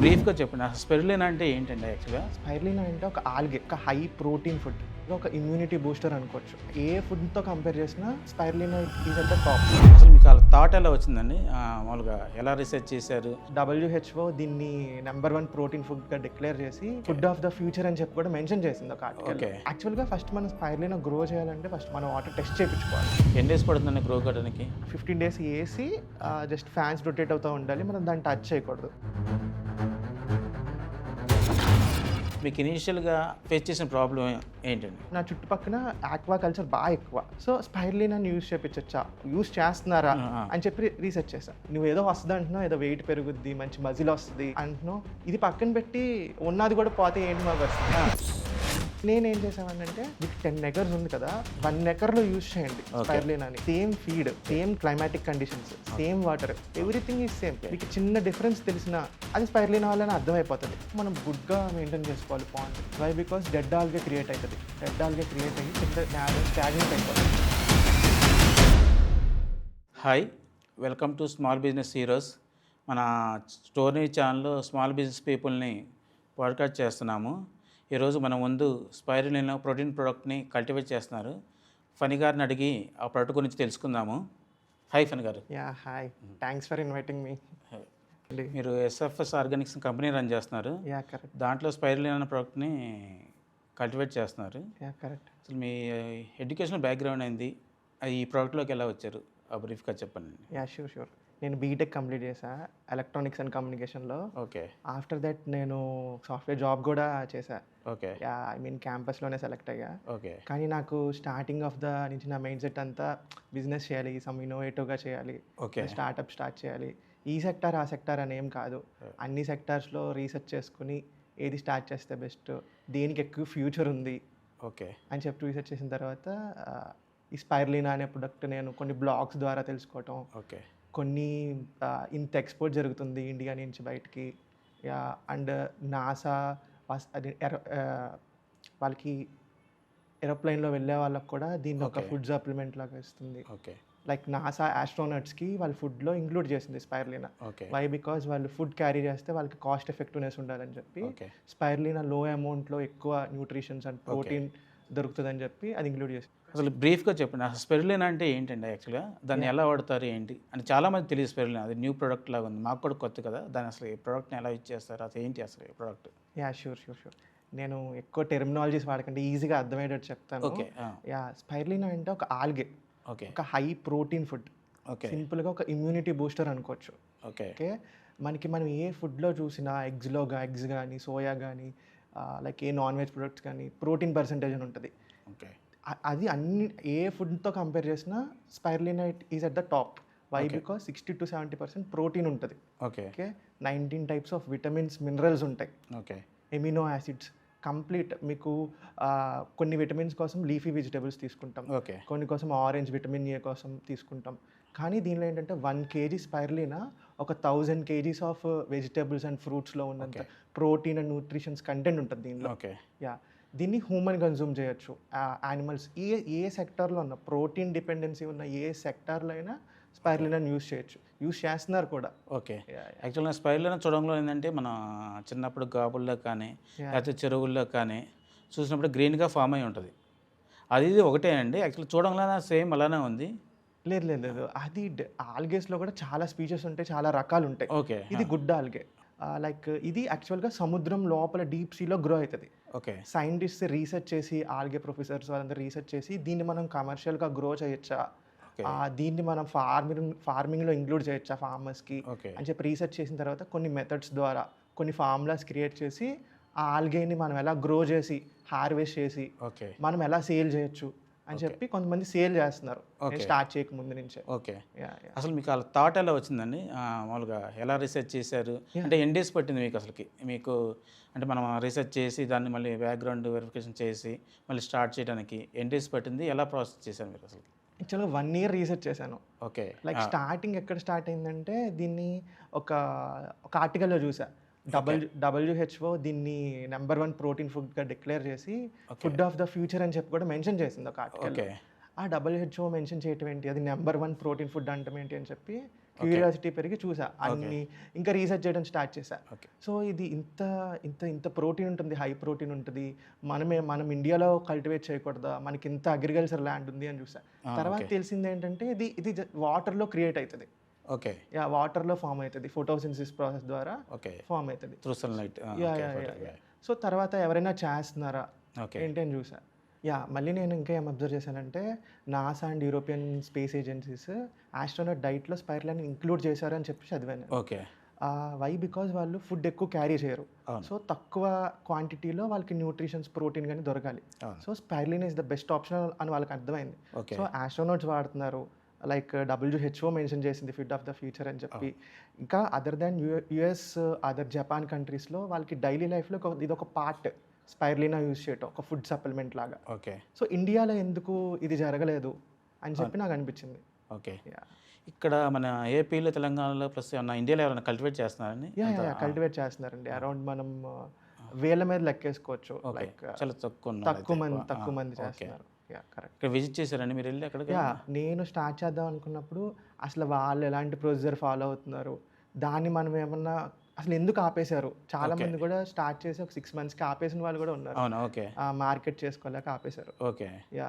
బ్రీఫ్‌గా చెప్పండి. అసలు స్పెరులినా అంటే ఏంటండి యాక్చువల్‌గా? స్పైరులినా అంటే ఒక ఆల్గే, ఒక హై ప్రోటీన్ ఫుడ్. ఒక ఇమ్యూనిటీ బూస్టర్ అనుకోవచ్చు. ఏ ఫుడ్‌తో కంపేర్ చేసినా spirulina is at the top. అసలు మీకు అలా థాట్ ఎలా వచ్చిందండి? మామూలుగా ఎలా రిసర్చ్ చేశారు? WHO దీన్ని నంబర్ 1 ప్రోటీన్ ఫుడ్‌గా డిక్లేర్ చేసి ఫుడ్ ఆఫ్ ద ఫ్యూచర్ అని చెప్పి కూడా మెన్షన్ చేసింది ఒక ఆర్టికల్. ఓకే. యాక్చువల్‌గా ఫస్ట్ మనం స్పైరులినా గ్రో చేయాలంటే ఫస్ట్ మనం వాటర్ టెస్ట్ చేయించుకోవాలి. ఎన్ని డేస్ పడుతుందండి గ్రో కావడానికి? 15 డేస్ ఏసి జస్ట్ ఫ్యాన్స్ రొటేట్ అవుతూ ఉండాలి. మనం దాన్ని టచ్ చేయకూడదు. మీకు ఇనీషియల్‌గా ఫేస్ చేసిన ప్రాబ్లమ్ ఏంటండి? నా చుట్టుపక్కల ఆక్వా కల్చర్ బాగా ఎక్కువ. సో స్పైరులినాని యూజ్ చేయించొచ్చా, యూజ్ చేస్తున్నారా అని చెప్పి రీసెర్చ్ చేశా. నువ్వు ఏదో వస్తుంది అంటున్నావు, ఏదో వెయిట్ పెరుగుద్ది, మంచి మజిల్ వస్తుంది అంటున్నావు. ఇది పక్కన పెట్టి ఉన్నది కూడా పోతే ఏంటి మా పరిస్థితి? నేనేం చేసామనంటే మీకు 10 ఎకర్స్ ఉంది కదా, 1 ఎకర్లో యూజ్ చేయండి స్పైరులినాని. Same feed, same climatic conditions, same water, everything is same. మీకు చిన్న డిఫరెన్స్ తెలిసినా అది స్పైరులినా వల్లనే అర్థమైపోతుంది. మనం గుడ్గా మెయింటైన్ చేసుకోవాలి pond. Why? Because dead algae create అవుతుంది. డెడ్ ఆల్గే క్రియేట్ అయ్యి కింద స్టాగ్నెంట్ అయిపోతుంది. Hi, welcome to small business heroes. మన స్టోరీ ఛానల్లో స్మాల్ బిజినెస్ పీపుల్ని పాడ్కాస్ట్ చేస్తున్నాము. ఈరోజు మన ముందు స్పైరులినా ప్రోటీన్ ప్రోడక్ట్ని కల్టివేట్ చేస్తున్నారు. ఫణి గారిని అడిగి ఆ ప్రోడక్ట్ గురించి తెలుసుకుందాము. Hi Phani garu. Yeah hi, thanks for inviting me. మీరు ఎస్ఎఫ్ఎస్ ఆర్గానిక్స్ కంపెనీ రన్ చేస్తున్నారు. Yeah correct. దాంట్లో స్పైరులినా అనే ప్రోడక్ట్ని కల్టివేట్ చేస్తున్నారు. Yeah correct. అసలు మీ ఎడ్యుకేషనల్ బ్యాక్గ్రౌండ్ ఏంది? ఈ ప్రోడక్ట్లోకి ఎలా వచ్చారు? బ్రీఫ్గా చెప్పండి. Yeah sure. నేను బీటెక్ కంప్లీట్ చేశా ఎలక్ట్రానిక్స్ అండ్ కమ్యూనికేషన్లో. ఓకే. ఆఫ్టర్ దట్ నేను సాఫ్ట్వేర్ జాబ్ కూడా చేశా. ఓకే. ఐ మీన్ క్యాంపస్లోనే సెలెక్ట్ అయ్యా. ఓకే. కానీ నాకు స్టార్టింగ్ ఆఫ్ ద నుంచి నా మైండ్ సెట్ అంతా బిజినెస్ చేయాలి, సమ్ ఇన్నోవేటివ్గా చేయాలి, ఓకే. స్టార్ట్అప్ స్టార్ట్ చేయాలి. ఈ సెక్టార్ ఆ సెక్టార్ అని ఏం కాదు, అన్ని సెక్టార్స్లో రీసెర్చ్ చేసుకుని ఏది స్టార్ట్ చేస్తే బెస్ట్, దేనికి ఎక్కువ ఫ్యూచర్ ఉంది ఓకే అని చెప్పి రీసెర్చ్ చేసిన తర్వాత ఈ స్పైరులినా అనే ప్రొడక్ట్ నేను కొన్ని బ్లాగ్స్ ద్వారా తెలుసుకోవటం, ఓకే. కొన్ని ఇంత ఎక్స్పోర్ట్ జరుగుతుంది ఇండియా నుంచి బయటికి, అండ్ నాసా అది వాళ్ళకి ఏరోప్లైన్లో వెళ్ళే వాళ్ళకి కూడా దీన్ని ఒక ఫుడ్ సప్లిమెంట్ లాగా ఇస్తుంది. ఓకే. లైక్ నాసా ఆస్ట్రోనట్స్కి వాళ్ళ ఫుడ్లో ఇంక్లూడ్ చేసింది స్పైరులినా. ఓకే. వై? బికాజ్ వాళ్ళు ఫుడ్ క్యారీ చేస్తే వాళ్ళకి కాస్ట్ ఎఫెక్టివ్నెస్ ఉండాలని చెప్పి స్పైరులినా లో అమౌంట్లో ఎక్కువ న్యూట్రిషన్స్ అండ్ ప్రోటీన్ దొరుకుతుందని చెప్పి అది ఇంక్లూడ్ చేసింది. అసలు బ్రీఫ్గా చెప్పండి. అసలు స్పెరులినా అంటే ఏంటండి యాక్చువల్గా? దాన్ని ఎలా వాడతారు ఏంటి అని చాలామంది తెలియదు. స్పెరులినా అది న్యూ ప్రోడక్ట్ లాగా ఉంది, మాకు కూడా కొత్త కదా. దాన్ని అసలు ఈ ప్రోడక్ట్ని ఎలా యూజ్ చేస్తారు, అసలు ఏంటి అసలు ఈ ప్రోడక్ట్? Yeah sure. నేను ఎక్కువ టెర్మినాలజీస్ వాడకండి, ఈజీగా అర్థమయ్యేటట్టు చెప్తాను. ఓకే. స్పైరులినా అంటే ఒక ఆల్గే, ఓకే. ఒక హై ప్రోటీన్ ఫుడ్. ఓకే. సింపుల్గా ఒక ఇమ్యూనిటీ బూస్టర్ అనుకోవచ్చు. ఓకే. ఓకే, మనం ఏ ఫుడ్లో చూసినా ఎగ్స్ కానీ, సోయా కానీ, లైక్ ఏ నాన్ వెజ్ ప్రొడక్ట్స్ కానీ ప్రోటీన్ పర్సంటేజ్ అని ఉంటుంది. ఓకే. అది అన్ని ఏ ఫుడ్తో కంపేర్ చేసినా spirulina is at the top. Why? Because 60 to 70% protein ఉంటుంది. Okay. Okay, 19 types of vitamins, minerals ఉంటాయి, ఓకే. Amino acids. కంప్లీట్ మీకు కొన్ని విటమిన్స్ కోసం లీఫీ వెజిటబుల్స్ తీసుకుంటాం, ఓకే. కొన్ని కోసం ఆరెంజ్ విటమిన్ ఏ కోసం తీసుకుంటాం. కానీ దీనిలో ఏంటంటే 1 kg స్పైరులినా ఒక 1000 kgs ఆఫ్ వెజిటబుల్స్ అండ్ ఫ్రూట్స్లో ఉన్నంత ప్రోటీన్ అండ్ న్యూట్రిషన్స్ కంటెంట్ ఉంటుంది దీనిలో. ఓకే. దీన్ని హ్యూమన్ కన్జ్యూమ్ చేయొచ్చు, యానిమల్స్. ఏ సెక్టార్లో ఉన్న ప్రోటీన్ డిపెండెన్సీ ఉన్న ఏ సెక్టార్లో అయినా స్పైరులినాని యూజ్ చేయొచ్చు, యూజ్ చేస్తున్నారు కూడా. ఓకే. యాక్చువల్గా స్పైరులినా చూడంలో ఏంటంటే మన చిన్నప్పుడు గాబుల్లో కానీ లేకపోతే చెరువుల్లో కానీ చూసినప్పుడు గ్రీన్గా ఫామ్ అయి ఉంటుంది. అది ఒకటేనండి యాక్చువల్ చూడంలో సేమ్ అలానే ఉంది? లేదు, అది ఆల్గేస్లో కూడా చాలా స్పీషెస్ ఉంటాయి, చాలా రకాలు ఉంటాయి. ఓకే. ఇది గుడ్ ఆల్గే. లైక్ ఇది యాక్చువల్గా సముద్రం లోపల డీప్ సీలో గ్రో అవుతుంది. ఓకే. సైంటిస్ట్ రీసెర్చ్ చేసి, ఆల్గే ప్రొఫెసర్స్ వాళ్ళందరూ రీసెర్చ్ చేసి దీన్ని మనం కమర్షియల్గా గ్రో చేయొచ్చా, దీన్ని మనం ఫార్మింగ్లో ఇంక్లూడ్ చేయొచ్చా ఫార్మర్స్కి అని చెప్పి రీసెర్చ్ చేసిన తర్వాత కొన్ని మెథడ్స్ ద్వారా కొన్ని ఫార్ములాస్ క్రియేట్ చేసి ఆ ఆల్గేని మనం ఎలా గ్రో చేసి హార్వెస్ట్ చేసి మనం ఎలా సేల్ చేయొచ్చు అని చెప్పి కొంతమంది సేల్ చేస్తున్నారు స్టార్ట్ చేయక ముందు నుంచే. ఓకే. అసలు మీకు అలా థాట్ ఎలా వచ్చిందండి? మామూలుగా ఎలా రీసెర్చ్ చేశారు? అంటే ఎన్ని డేస్ పట్టింది మీకు అసలుకి? మీకు అంటే మనం రీసెర్చ్ చేసి దాన్ని మళ్ళీ బ్యాక్గ్రౌండ్ వెరిఫికేషన్ చేసి మళ్ళీ స్టార్ట్ చేయడానికి ఎన్ని డేస్ పట్టింది? ఎలా ప్రాసెస్ చేశారు మీరు అసలు? యాక్చువల్గా 1 year రీసెర్చ్ చేశాను. ఓకే. లైక్ స్టార్టింగ్ ఎక్కడ స్టార్ట్ అయిందంటే దీన్ని ఒక ఆర్టికల్లో చూసా. WHO దీన్ని నంబర్ 1 ప్రోటీన్ ఫుడ్గా డిక్లేర్ చేసి ఫుడ్ ఆఫ్ ద ఫ్యూచర్ అని చెప్పి కూడా మెన్షన్ చేసింది ఒక ఆర్టికల్. ఆ WHO మెన్షన్ చేయటం ఏంటి, అది నంబర్ 1 ప్రోటీన్ ఫుడ్ అంటాం ఏంటి అని చెప్పి క్యూరియాసిటీ పెరిగి చూసా అన్ని, ఇంకా రీసెర్చ్ చేయడం స్టార్ట్ చేశా. ఓకే. సో ఇది ఇంత ఇంత ఇంత ప్రోటీన్ ఉంటుంది, హై ప్రోటీన్ ఉంటుంది, మనం ఇండియాలో కల్టివేట్ చేయకూడదా, మనకి ఇంత అగ్రికల్చర్ ల్యాండ్ ఉంది అని చూసా. తర్వాత తెలిసింది ఏంటంటే ఇది ఇది వాటర్లో క్రియేట్ అవుతుంది. ఓకే. యా, వాటర్లో ఫామ్ అవుతుంది, ఫోటోసిన్సిస్ ప్రాసెస్ ద్వారా ఓకే. ఫామ్ అవుతుంది. Through sunlight. Yeah yeah yeah. So తర్వాత ఎవరైనా చేస్తున్నారా ఓకే. ఏంటి అని చూసా. యా, మళ్ళీ నేను ఇంకా ఏం అబ్జర్వ్ చేశానంటే NASA and European space agencies astronaut డైట్లో స్పైరులని ఇంక్లూడ్ చేశారని చెప్పి చదివాను. ఓకే. వై? బికాజ్ వాళ్ళు ఫుడ్ ఎక్కువ క్యారీ చేయరు. అవును. సో తక్కువ క్వాంటిటీలో వాళ్ళకి న్యూట్రిషన్స్, ప్రోటీన్ కానీ దొరకాలి. So spirulina is the best option అని వాళ్ళకి అర్థమైంది. ఓకే. సో ఆస్ట్రోనట్స్ వాడుతున్నారు, లైక్ WHO మెన్షన్ చేసింది ఫుడ్ ఆఫ్ ద ఫ్యూచర్ అని చెప్పి. ఇంకా other than US, other Japan కంట్రీస్లో వాళ్ళకి డైలీ లైఫ్లో ఇది ఒక పార్ట్, స్పైరులినా యూజ్ చేయటం ఒక ఫుడ్ సప్లిమెంట్ లాగా. ఓకే. సో ఇండియాలో ఎందుకు ఇది జరగలేదు అని చెప్పి నాకు అనిపించింది. ఓకే. యా ఇక్కడ మన ఏపీలో, తెలంగాణలో ప్లస్ ఏమన్నా ఇండియాలో ఎవరైనా కల్టివేట్ చేస్తున్నారని? యా యా కల్టివేట్ చేస్తున్నారండి. అరౌండ్ మనం వేల మీద లెక్కేసుకోవచ్చు. లైక్ చాలా తక్కువ తక్కువ మంది చేస్తున్నారు. Yeah correct. ఇక్కడ విజిట్ చేశారండి మీరు వెళ్ళి అక్కడికి? యా, నేను స్టార్ట్ చేద్దాం అనుకున్నప్పుడు అసలు వాళ్ళు ఎలాంటి ప్రొసీజర్ ఫాలో అవుతున్నారు, దాన్ని మనం ఏమన్నా అసలు ఎందుకు ఆపేశారు. చాలా మంది కూడా స్టార్ట్ చేసి ఒక 6 monthsకి ఆపేసిన వాళ్ళు కూడా ఉన్నారు. అవునా? ఓకే. మార్కెట్ చేసుకోలేక ఆపేశారు. ఓకే. యా,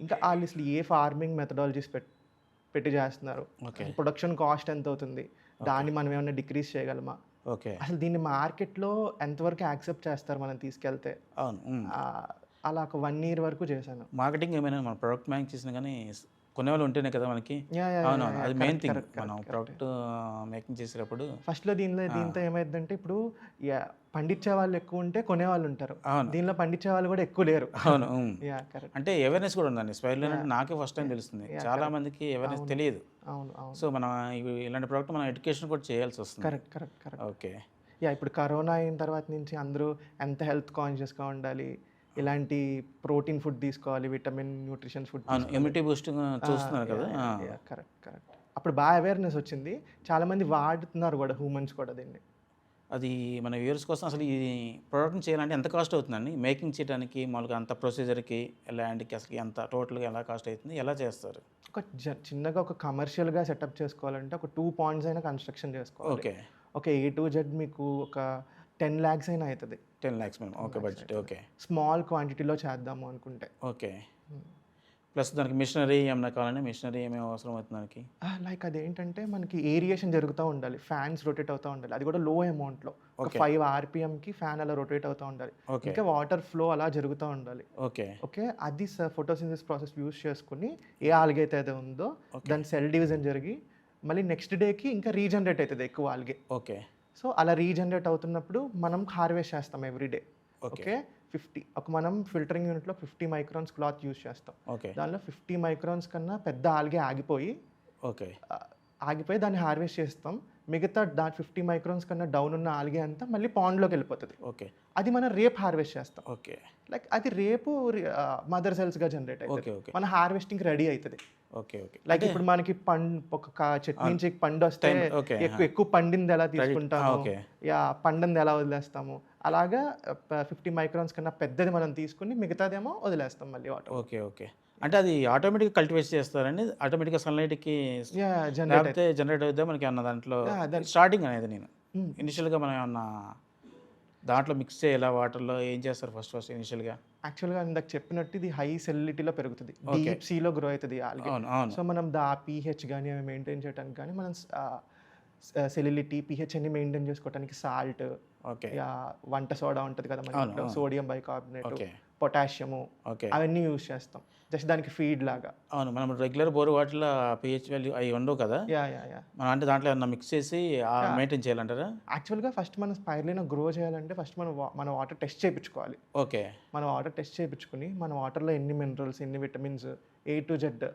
ఇంకా వాళ్ళు అసలు ఏ ఫార్మింగ్ మెథడాలజీస్ పెట్టి చేస్తున్నారు, ప్రొడక్షన్ కాస్ట్ ఎంత అవుతుంది, దాన్ని మనం ఏమైనా డిక్రీజ్ చేయగలమా, ఓకే. అసలు దీన్ని మార్కెట్లో ఎంతవరకు యాక్సెప్ట్ చేస్తారు మనం తీసుకెళ్తే. అవును. అలా ఒక 1 year వరకు చేశాను. మార్కెటింగ్ ఏమైనా మన ప్రోడక్ట్ మ్యాక్ చేసినా కానీ కొనేవాళ్ళు ఉంటేనే కదా మనకి. అవును, అది మెయిన్ థింగ్. మనం ప్రోడక్ట్ మేకింగ్ చేసేటప్పుడు ఫస్ట్లో దీంతో ఏమైందంటే ఇప్పుడు పండించే వాళ్ళు ఎక్కువ ఉంటే కొనేవాళ్ళు ఉంటారు. దీనిలో పండించే వాళ్ళు కూడా ఎక్కువ లేరు. అవును. Yeah correct. అంటే అవేర్నెస్ కూడా ఉందండి స్పైరులిన్ అంటే. నాకే ఫస్ట్ టైం తెలుస్తుంది, చాలా మందికి అవేర్నెస్ తెలియదు. అవును అవును. సో మనం ఇలాంటి ప్రోడక్ట్ మనం ఎడ్యుకేషన్ కూడా చేయాల్సి వస్తుంది. Correct correct correct. Okay. Yeah, ఇప్పుడు కరోనా అయిన తర్వాత నుంచి అందరూ ఎంత హెల్త్ కాన్షియస్గా ఉండాలి, ఇలాంటి ప్రోటీన్ ఫుడ్ తీసుకోవాలి, vitamin nutrition food, immunity Boost చూస్తున్నారు కదా. Correct correct. అప్పుడు బాగా అవేర్నెస్ వచ్చింది, చాలామంది వాడుతున్నారు కూడా, హ్యూమన్స్ కూడా దీన్ని. అది మన వ్యూవర్స్ కోసం అసలు ఈ ప్రోడక్ట్ని చేయాలంటే ఎంత కాస్ట్ అవుతుందండి మేకింగ్ చేయడానికి? మామూలుగా అంత ప్రొసీజర్కి ఎలాంటికి అసలు ఎంత టోటల్గా ఎలా కాస్ట్ అవుతుంది, ఎలా చేస్తారు? ఒక చిన్నగా ఒక కమర్షియల్గా సెటప్ చేసుకోవాలంటే ఒక 2 ponds అయినా కన్స్ట్రక్షన్ చేసుకోవాలి. ఓకే. ఒక A to Z మీకు ఒక 10 lakhs అయినా అవుతుంది. 10 lakhs మేము. Okay, budget. ఓకే. స్మాల్ క్వాంటిటీలో చేద్దాము అనుకుంటే. ఓకే. ప్లస్ దానికి మిషనరీ ఏమైనా కావాలంటే మిషనరీ ఏమేమి అవసరం అవుతుంది దానికి? లైక్ అదేంటంటే మనకి ఏరియేషన్ జరుగుతూ ఉండాలి, ఫ్యాన్స్ రొటేట్ అవుతూ ఉండాలి, అది కూడా లో అమౌంట్లో. ఒక 5 RPMకి ఫ్యాన్ అలా రొటేట్ అవుతూ ఉండాలి. ఇంకా వాటర్ ఫ్లో అలా జరుగుతూ ఉండాలి. ఓకే. ఓకే, అది ఫోటోసింథసిస్ ప్రాసెస్ యూస్ చేసుకుని ఏ ఆల్గే అయితే ఉందో దాని సెల్ డివిజన్ జరిగి మళ్ళీ నెక్స్ట్ డేకి ఇంకా రీజనరేట్ అవుతుంది ఎక్కువ ఆల్గే. ఓకే. సో అలా రీజనరేట్ అవుతున్నప్పుడు మనం హార్వెస్ట్ చేస్తాం ఎవ్రీడే. ఓకే, 50 మనం ఫిల్టరింగ్ యూనిట్లో 50 microns క్లాత్ యూస్ చేస్తాం. ఓకే. దానిలో 50 microns కన్నా పెద్ద ఆల్గే ఆగిపోయి ఓకే దాన్ని హార్వెస్ట్ చేస్తాం. మిగతా 50 microns కన్నా డౌన్ ఉన్న ఆల్గే అంతా మళ్ళీ పాండ్లోకి వెళ్ళిపోతుంది. ఓకే. అది మనం రేపు హార్వెస్ట్ చేస్తాం. ఓకే. లైక్ అది రేపు మదర్ సెల్స్గా జనరేట్ అవుతుంది. ఓకే. మన హార్వెస్టింగ్ రెడీ అవుతుంది. ఓకే. ఓకే. లైక్ ఇప్పుడు మనకి ఒక చెట్టు నుంచి పండు వస్తే ఎక్కువ పండింది ఎలా తీసుకుంటాము, యా పండింది ఎలా వదిలేస్తాము, అలాగా 50 microns కన్నా పెద్దది మనం తీసుకుని మిగతాదేమో వదిలేస్తాం మళ్ళీ వాటర్. ఓకే. ఓకే. అంటే అది ఆటోమేటిక్గా కల్టివేట్ చేస్తారండి? ఆటోమేటిక్గా సన్లైట్కి జనరేట్ అవుతుందా మనకి అన్న దాంట్లో? స్టార్టింగ్ అనేది నేను ఇనిషియల్గా మనం ఏమన్నా దాంట్లో మిక్స్ చేయాలా వాటర్లో, ఏం చేస్తారు ఫస్ట్ ఇనిషియల్గా? యాక్చువల్గా ఇందాక చెప్పినట్టు ఇది హై సెలిడిటీలో పెరుగుతుంది, డీప్ సీలో గ్రో అవుతుంది ఆల్గే. సో మనం pH కానీ అవి మెయింటైన్ చేయడానికి కానీ మనం సెలిడిటీ, pH అన్ని మెయింటైన్ చేసుకోవడానికి సాల్ట్, వంట సోడా ఉంటుంది కదా మన సోడియం బైకార్బోనేట్, పొటాషియము, అవన్నీ యూజ్ చేస్తాం జస్ట్ దానికి ఫీడ్ లాగా. అవును, మనం రెగ్యులర్ బోర్ వాటిలో pH వాల్యూ అవి ఉండవు కదా. మనం అంటే దాంట్లో ఏమన్నా మిక్స్ చేసి మెయింటైన్ చేయాలంటారా? యాక్చువల్గా ఫస్ట్ మనం స్పైరులినా గ్రో చేయాలంటే ఫస్ట్ మన వాటర్ టెస్ట్ చేయించుకోవాలి. ఓకే. మన వాటర్ టెస్ట్ చేయించుకుని మన వాటర్లో ఎన్ని మినరల్స్, ఎన్ని విటమిన్స్, A to Z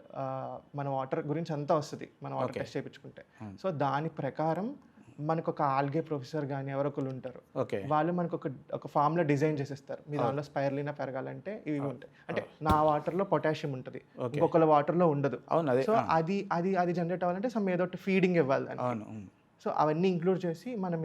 మన వాటర్ గురించి అంతా వస్తుంది మన వాటర్ టెస్ట్ చేయించుకుంటే. సో దాని ప్రకారం మనకు ఒక ఆల్గే ప్రొఫెసర్ కానీ ఎవరొకరు ఉంటారు, వాళ్ళు మనకు ఒక ఫార్ములా డిజైన్ చేసేస్తారు. మీ దానిలో స్పైరులినా పెరగాలంటే ఇవి ఉంటాయి. అంటే నా వాటర్లో పొటాషియం ఉంటుంది, ఇంకొకళ్ళ వాటర్లో ఉండదు. సో అది జనరేట్ అవ్వాలంటే ఏదో ఫీడింగ్ ఇవ్వాలి దానికి. సో అవన్నీ ఇంక్లూడ్ చేసి మనం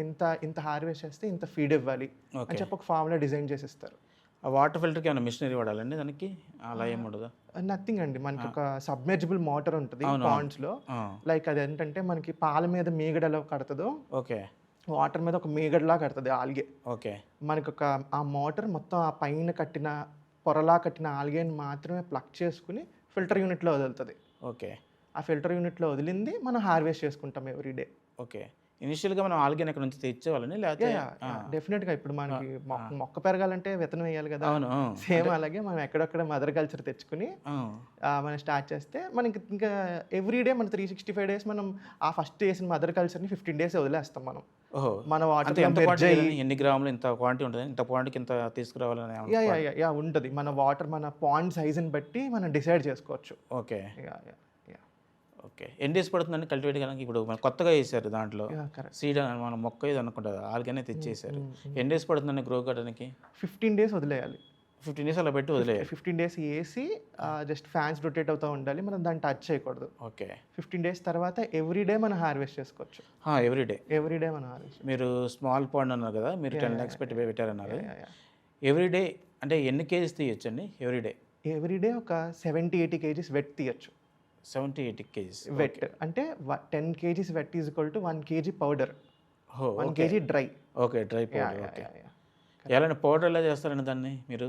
ఇంత హార్వెస్ట్ చేస్తే ఇంత ఫీడ్ ఇవ్వాలి అని చెప్పి ఒక ఫార్ములా డిజైన్ చేసేస్తారు. ఆ వాటర్ ఫిల్టర్కి ఏమైనా మిషనరీ వాడాలండి దానికి? అలా ఏమి ఉండదా? నథింగ్ అండి. మనకి ఒక సబ్మెర్జిబుల్ మోటార్ ఉంటుంది అవును, పాండ్స్‌లో. లైక్ అదేంటంటే మనకి పాల మీద మీగడ ఎలా కడతదో, ఓకే, వాటర్ మీద ఒక మీగడలా కడతది ఆల్గే. ఓకే, మనకొక ఆ మోటార్ మొత్తం ఆ పైన కట్టిన పొరలా కట్టిన ఆల్గేని మాత్రమే ప్లగ్ చేసుకొని ఫిల్టర్ యూనిట్‌లో వదులుతది. ఓకే, ఆ ఫిల్టర్ యూనిట్‌లో వదిలింది మనం హార్వెస్ట్ చేసుకుంటాం ఎవ్రీ డే. ఓకే. ఇనిషియల్‌గా మనం ఆల్గేన్ ఎక్కడి నుంచి తెచ్చేవాళ్ళని లేకపోతే? డెఫినెట్‌గా ఇప్పుడు మనకి మొక్క పెరగాలంటే విత్తనం వేయాలి కదా! అవును. సేమ్ అలాగే మనం ఎక్కడొక్కడ మదర్ కల్చర్ తెచ్చుకొని మనం స్టార్ట్ చేస్తే మనకి ఇంకా ఎవ్రీ డే మన 365 డేస్ మనం ఆ ఫస్ట్ వేసిన మదర్ కల్చర్‌ని 15 డేస్ వదిలేస్తాం మనం. ఓహో! మన అంటే వాటర్‌లో ఎంత మెర్జ్ క్వాంటిటీ అయ్యి ఎన్ని గ్రాములు ఇంత క్వాంటిటీ ఉంటది? ఇంత క్వాంటిటీకి ఇంత తీసుకురావాలని ఏమన్నా ఉంటది. మన వాటర్ మన పాండ్ సైజ్‌ని బట్టి మనం డిసైడ్ చేసుకోవచ్చు. Okay, yeah! Yeah! Yeah! Okay. ఎన్ని డేస్ పడుతుందండి కల్టివేట్ చేయడానికి? ఇప్పుడు మనం కొత్తగా ఏసారు దాంట్లో. కరెక్ట్. సీడ్ మనం మొక్క ఏదో అనుకుంటా ఆల్గానే తెచ్చేసారు. ఎన్ని డేస్ పడుతుందండి గ్రో కావడానికి? 15 డేస్ వదిలేయాలి. 15 డేస్ అలా పెట్టి వదిలేయాలి. 15 డేస్ ఏసి జస్ట్ ఫ్యాన్స్ రొటేట్ అవుతూ ఉండాలి. మనం దాన్ని టచ్ చేయకూడదు. ఓకే. 15 డేస్ తర్వాత ఎవ్రీ డే మనం హార్వెస్ట్ చేసుకోవచ్చు. Every day. ఎవ్రీ డే మనం హార్వెస్ట్. మీరు స్మాల్ పాండ్ అన్నారు కదా, మీరు 10 lakhs పెట్టి పెట్టారన్నారు. యాహ్! ఎవ్రీ డే అంటే ఎన్ని కేజీస్ తీయొచ్చండి ఎవ్రీ డే? ఎవ్రీ డే ఒక 70-80 కేజీస్ వెట్ తీయొచ్చు. 70-80 కేజీస్ వెట్ అంటే 10 KGs wet is equal to 1 KG powder, 1 okay, KG dry. Okay. Dry powder. Okay. ఎలాంటి పౌడర్ ఎలా చేస్తారండి దాన్ని మీరు?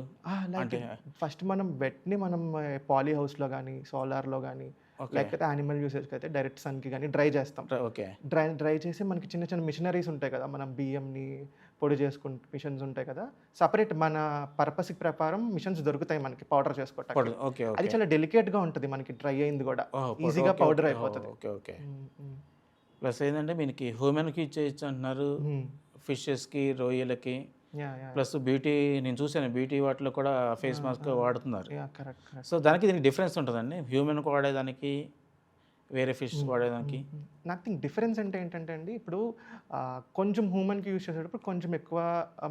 అంటే ఫస్ట్ మనం వెట్ని మనం పాలీ హౌస్లో కానీ సోలార్లో కానీ లేకపోతే యానిమల్ యూసేజ్కి అయితే డైరెక్ట్ సన్కి కానీ డ్రై చేస్తాం. ఓకే, డ్రై చేసి మనకి చిన్న చిన్న మిషనరీస్ ఉంటాయి కదా, మనం బియ్యంని పొడి చేసుకుంటే మిషన్స్ ఉంటాయి కదా, సపరేట్ మన పర్పస్కి ప్రకారం మిషన్స్ దొరుకుతాయి మనకి పౌడర్ చేసుకోవటానికి. ఓకే, అది చాలా డెలికేట్గా ఉంటుంది మనకి డ్రై అయింది కూడా ఈజీగా పౌడర్ అయిపోతుంది. Okay, okay. ప్లస్ ఏంటంటే మీకు హ్యూమన్కి చేయొచ్చు అంటున్నారు, ఫిషెస్కి, రొయ్యలకి, ప్లస్ బ్యూటీ నేను చూసాను బ్యూటీ వాటిలో కూడా ఫేస్ మాస్క్ వాడుతున్నారు. కరెక్ట్. సో దానికి దీనికి డిఫరెన్స్ ఉంటుందండి హ్యూమన్కి వాడేదానికి వేరే ఫిష్ వాడేదానికి? నథింగ్ డిఫరెన్స్ అంటే ఏంటంటే అండి, ఇప్పుడు కొంచెం హ్యూమన్కి యూస్ చేసేటప్పుడు కొంచెం ఎక్కువ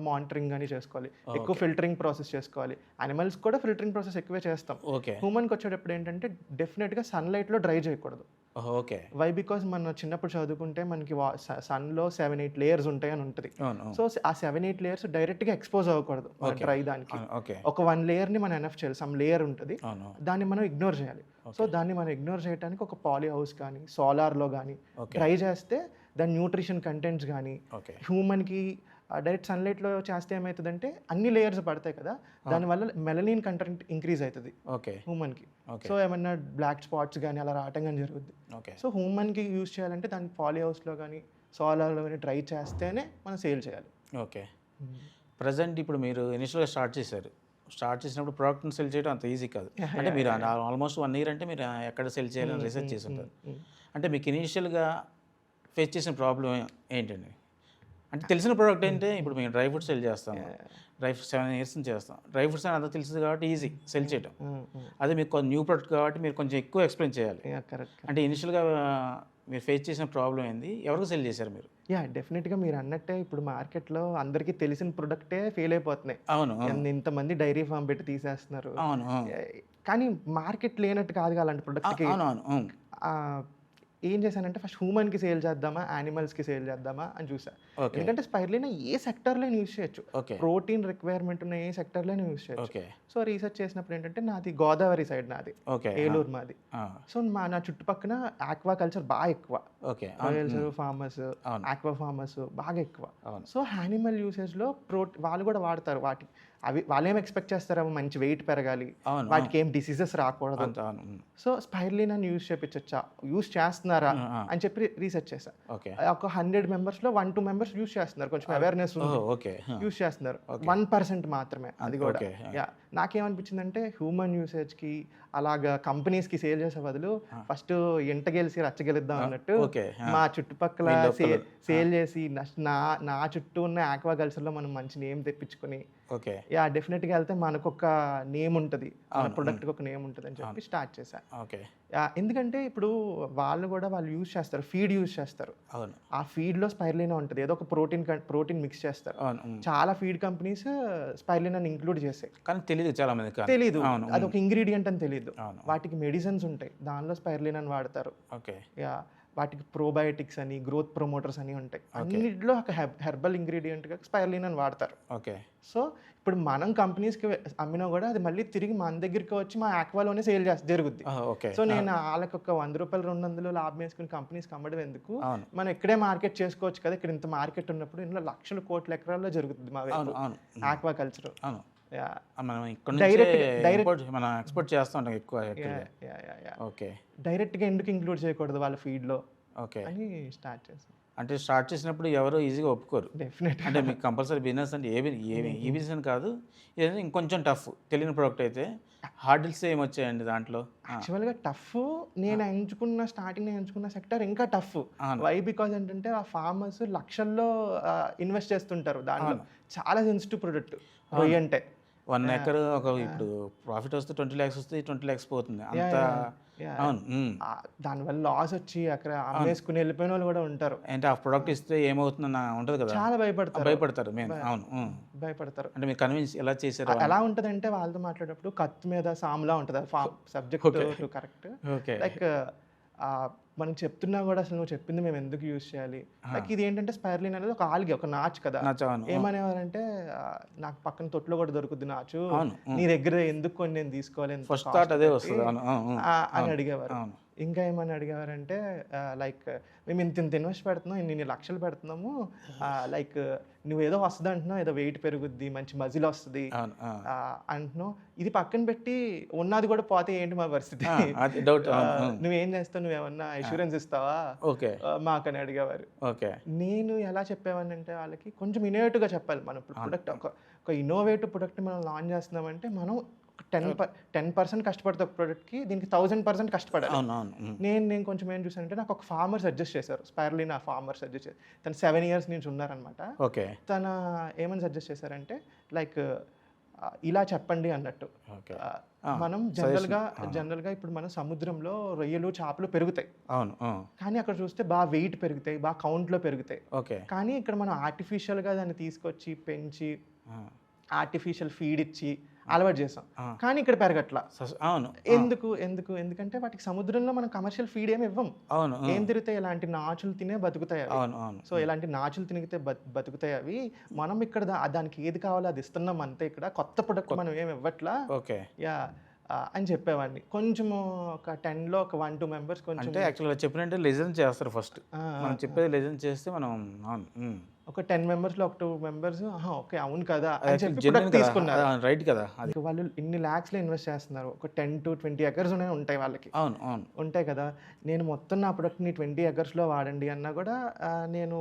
మానిటరింగ్ అని చేసుకోవాలి, ఎక్కువ ఫిల్టరింగ్ ప్రాసెస్ చేసుకోవాలి. యానిమల్స్ కూడా ఫిల్టరింగ్ ప్రాసెస్ ఎక్కువే చేస్తాం. ఓకే. హ్యూమన్కి వచ్చేటప్పుడు ఏంటంటే డెఫినెట్గా సన్లైట్లో డ్రై చేయకూడదు. ఓకే. వై బికాస్ మనం చిన్నప్పుడు చదువుకుంటే మనకి సన్లో 7-8 లేయర్స్ ఉంటాయి అని ఉంటుంది. సో ఆ 7-8 లేయర్స్ డైరెక్ట్గా ఎక్స్పోజ్ అవ్వకూడదు డ్రై దానికి. ఒక 1 లేయర్ని మనం ఎనఫ్ చేయాలి. సమ్ లేయర్ ఉంటుంది, దాన్ని మనం ఇగ్నోర్ చేయాలి. సో దాన్ని మనం ఇగ్నోర్ చేయడానికి ఒక పాలీ హౌస్ కానీ సోలార్లో కానీ డ్రై చేస్తే దాని న్యూట్రిషన్ కంటెంట్స్ కానీ హ్యూమన్కి డైరెక్ట్ సన్లైట్లో చేస్తే ఏమవుతుందంటే అన్ని లేయర్స్ పడతాయి కదా, దానివల్ల మెలనిన్ కంటెంట్ ఇంక్రీజ్ అవుతుంది హ్యూమన్కి. సో ఏమన్నా బ్లాక్ స్పాట్స్ కానీ అలా రావటం కానీ జరుగుద్ది. సో హ్యూమన్కి యూజ్ చేయాలంటే దాన్ని పాలీ హౌస్లో కానీ సోలార్లో కానీ డ్రై చేస్తేనే మనం సేల్ చేయాలి. ఓకే. ప్రజెంట్ ఇప్పుడు మీరు ఇనిషియల్గా స్టార్ట్ చేసినప్పుడు ప్రోడక్ట్ని సెల్ చేయడం అంత ఈజీ కాదు. అంటే మీరు ఆల్మోస్ట్ 1 year అంటే మీరు ఎక్కడ సెల్ చేయాలని రీసెర్చ్ చేసి ఉంటారు. అంటే మీకు ఇనీషియల్గా ఫేస్ చేసిన ప్రాబ్లం ఏంటండి? అంటే తెలిసిన ప్రోడక్ట్ అంటే ఇప్పుడు మేము డ్రై ఫ్రూట్స్ సెల్ చేస్తాం, 7 years నుంచి చేస్తాం. డ్రై ఫ్రూట్స్ అని అంతా తెలుస్తుంది కాబట్టి ఈజీ సెల్ చేయడం. అదే మీకు న్యూ ప్రోడక్ట్ కాబట్టి మీరు కొంచెం ఎక్కువ ఎక్స్ప్లెయిన్ చేయాలి. అంటే ఇనిషియల్గా మీరు ఫేస్ చేసిన ప్రాబ్లం ఏంది, ఎవరికి సెల్ చేశారు మీరు? డెఫినెట్గా మీరు అన్నట్టే ఇప్పుడు మార్కెట్లో అందరికీ తెలిసిన ప్రొడక్టే ఫెయిల్ అయిపోతున్నాయి. అవును. ఇంతమంది డైరీ ఫామ్ పెట్టి తీసేస్తున్నారు. అవును. కానీ మార్కెట్ లేనట్టు కాదు అలాంటి ప్రొడక్ట్కి. ఏం చేశానంటే ఫస్ట్ హ్యూమన్కి సేల్ చేద్దామా యానిమల్స్కి సేల్ చేద్దామా అని చూసా. ఎందుకంటే స్పైరులినా ఏ సెక్టర్లో యూజ్ చేయొచ్చు, ప్రోటీన్ రిక్వైర్మెంట్ ఉన్న ఏ సెక్టర్లో యూజ్ చేయొచ్చు. సో రీసెర్చ్ చేసినప్పుడు ఏంటంటే నాది గోదావరి సైడ్, నాది ఏలూరు మాది. సో నా చుట్టుపక్కల ఆక్వా కల్చర్ బాగా ఎక్కువ, రాయల్స్ ఫార్మర్స్, ఆక్వా ఫార్మర్స్ బాగా ఎక్కువ. సో యానిమల్ యూసేజ్లో వాళ్ళు కూడా వాడతారు. వాళ్ళేం ఎక్స్పెక్ట్ చేస్తారు, మంచి వెయిట్ పెరగాలి, వాటికి ఏం డిసీజెస్ రాకూడదు. సో స్పైరులినాని యూజ్ చేస్తున్నారా అని చెప్పి రీసెర్చ్ చేశా. ఒక 100 members-లో 1-2 members యూజ్ చేస్తున్నారు, కొంచెం అవేర్నెస్ యూజ్ చేస్తున్నారు. 1% మాత్రమే అది కూడా. నాకేమనిపించిందంటే హ్యూమన్ యూసేజ్కి అలాగా కంపెనీస్కి సేల్ చేసే బదులు ఫస్ట్ ఎంట గెలిచి రచ్చగెలుద్దాం అన్నట్టు మా చుట్టుపక్కల సేల్ చేసి నా చుట్టూ ఉన్న ఆక్వా కల్చర్లో మనం మంచి నేమ్ తెప్పించుకొని డెఫినెట్గా వెళ్తే మనకు ఒక నేమ్ ఉంటుంది, మన ప్రొడక్ట్కి ఒక నేమ్ ఉంటుంది అని చెప్పి స్టార్ట్ చేశా. ఎందుకంటే ఇప్పుడు వాళ్ళు యూజ్ చేస్తారు, ఫీడ్ యూజ్ చేస్తారు. ఆ ఫీడ్లో స్పైరులినా ఉంటుంది, ఏదో ఒక ప్రోటీన్ మిక్స్ చేస్తారు. చాలా ఫీడ్ కంపెనీస్ స్పైరులినాని ఇంక్లూడ్ చేస్తాయి కానీ తెలీదు అది ఒక ఇంగ్రీడియంట్ అని తెలియదు. వాటికి మెడిసిన్స్ ఉంటాయి, దానిలో స్పైరులినాని వాడతారు. వాటికి ప్రోబయోటిక్స్ అని గ్రోత్ ప్రమోటర్స్ అని ఉంటాయి. అన్నిట్లో ఒక హెర్బల్ ఇంగ్రీడియంట్గా స్పైరులినా అని వాడతారు. ఓకే. సో ఇప్పుడు మనం కంపెనీస్కి అమ్మినా కూడా అది మళ్ళీ తిరిగి మన దగ్గరికి వచ్చి మా ఆక్వాలోనే సేల్ జరుగుద్ది. ఓకే. సో నేను వాళ్ళకి ఒక ₹100 200 లాభం వేసుకుని కంపెనీస్కి అమ్మడం ఎందుకు, అవును. మనం ఇక్కడే మార్కెట్ చేసుకోవచ్చు కదా, ఇక్కడ ఇంత మార్కెట్ ఉన్నప్పుడు ఇందులో లక్షల కోట్ల ఎకరాల్లో జరుగుతుంది మా అవును. అవును. Aqua culture. అవును. మనం ఇక్కడ నుంచి డైరెక్ట్ మనం ఎక్స్పోర్ట్ చేస్తూ ఉంటాం ఎక్కువ. ఓకే. డైరెక్ట్గా ఎందుకు ఇంక్లూడ్ చేయకూడదు వాళ్ళ ఫీడ్లో ఓకే అని స్టార్ట్ చేసాం. అంటే స్టార్ట్ చేసినప్పుడు ఎవరు ఈజీగా ఒప్పుకోరు. డెఫినెట్ అంటే మీకు కంపల్సరీ బిజినెస్ అంటే ఈ బిజినెస్ అని కాదు, ఏదైనా ఇంకొంచెం టఫ్ తెలియని ప్రోడక్ట్ అయితే హార్డిల్స్ ఏమి వచ్చాయండి దాంట్లో? యాక్చువల్గా టఫ్ నేను ఎంచుకున్న సెక్టర్ ఇంకా టఫ్. వై బికాజ్ ఏంటంటే ఆ ఫార్మర్స్ లక్షల్లో ఇన్వెస్ట్ చేస్తుంటారు దాంట్లో. చాలా సెన్సిటివ్ ప్రొడక్ట్ రొయ్య అంటే. 1 ఎకర్ ఒక ఇప్పుడు ప్రాఫిట్ వస్తే 20 lakhs వస్తే 20 lakhs పోతుంది అంత. అవును. దానివల్ల లాస్ వచ్చి అక్కడ అమ్మేసుకుని వెళ్ళిపోయిన వాళ్ళు కూడా ఉంటారు. అంటే ఆ ప్రొడక్ట్ ఇస్తే ఏమవుతుందన్న ఉంటుంది కదా, చాలా భయపడతారు మెయిన్. అవును. భయపడతారు. అంటే మీరు కన్విన్స్ ఎలా చేశారు? ఎలా ఉంటుందంటే వాళ్ళతో మాట్లాడేటప్పుడు కత్తి మీద సాములా ఉంటుంది సబ్జెక్ట్ కరెక్ట్. లైక్ మనం చెప్తున్నా కూడా అసలు నువ్వు చెప్పింది మేము ఎందుకు యూజ్ చేయాలి. లైక్ ఇది ఏంటంటే స్పైరులినా అనేది ఒక ఆల్గే, ఒక నాచు కదా. ఏమనేవారంటే నాకు పక్కన తొట్లో కూడా దొరుకుద్ది నాచు, నీ దగ్గర ఎందుకు కొన్ని నేను తీసుకోవాలి అని అడిగేవారు. ఇంకా ఏమని అడిగేవారంటే లైక్ మేము ఇంత ఇన్వెస్ట్ పెడుతున్నాం, ఇన్ని లక్షలు పెడుతున్నాము, లైక్ నువ్వేదో వస్తుంది అంటున్నావు, ఏదో వెయిట్ పెరుగుద్ది, మంచి మజిల్ వస్తుంది అంటున్నావు, ఇది పక్కన పెట్టి ఉన్నది కూడా పోతే ఏంటి మా పరిస్థితి, నువ్వేం చేస్తావు, నువ్వేమన్నా ఇన్సూరెన్స్ ఇస్తావా మాకని అడిగేవారు. నేను ఎలా చెప్పేవాడిని అంటే వాళ్ళకి కొంచెం ఇన్నోవేటివ్గా చెప్పాలి. మనం ఇప్పుడు ప్రొడక్ట్ ఒక ఇన్నోవేటివ్ ప్రొడక్ట్ని మనం లాంచ్ చేస్తున్నామంటే మనం 10% కష్టపడితే ఒక ప్రోడక్ట్కి దీనికి 1000% కష్టపడాలి. నేను కొంచెం ఏం చూసానంటే నాకు ఒక ఫార్మర్ సజెస్ట్ చేశారు, స్పైరులినా ఫార్మర్ సజెస్ట్ చేశారు. తను 7 years నుంచి ఉన్నారనమాట. తన ఏమని సజెస్ట్ చేశారంటే లైక్ ఇలా చెప్పండి అన్నట్టు. మనం జనరల్గా ఇప్పుడు మన సముద్రంలో రొయ్యలు చేపలు పెరుగుతాయి, కానీ అక్కడ చూస్తే బాగా వెయిట్ పెరుగుతాయి, బాగా కౌంట్లో పెరుగుతాయి. కానీ ఇక్కడ మనం ఆర్టిఫిషియల్గా దాన్ని తీసుకొచ్చి పెంచి ఆర్టిఫిషియల్ ఫీడ్ ఇచ్చి అలవాటు చేస్తాం, కానీ ఇక్కడ పెరగట్లా. ఎందుకంటే వాటికి సముద్రంలో మనం కమర్షియల్ ఫీడ్ ఏమి ఇవ్వం. ఏం తిరిగితే ఇలాంటి నాచులు తినే బతుకుతాయి అవి. సో ఇలాంటి నాచులు తినిగితే బతుకుతాయి అవి. మనం ఇక్కడ దానికి ఏది కావాలో అది ఇస్తున్నాం అంతే, ఇక్కడ కొత్త ప్రొడక్ట్ మనం ఏమి ఇవ్వట్లా అని చెప్పేవాడిని. కొంచెం ఒక 10లో ఒక 1-2 members కొంచెం యాక్చువల్గా చెప్పినట్టే లిజన్ చేస్తారు. ఫస్ట్ మనం చెప్పేది లిజన్ చేస్తే మనం ఒక 10 members లో ఒక 2 members ఓకే అవును కదా అని చెప్పి తీసుకున్నారు. రైట్ కదా. వాళ్ళు ఇన్ని lakhsలో ఇన్వెస్ట్ చేస్తున్నారు, ఒక 10 to 20 acres ఉంటాయి వాళ్ళకి. ఉంటాయి కదా. నేను మొత్తం నా ప్రొడక్ట్ని 20 acresలో వాడండి అన్నా కూడా నేను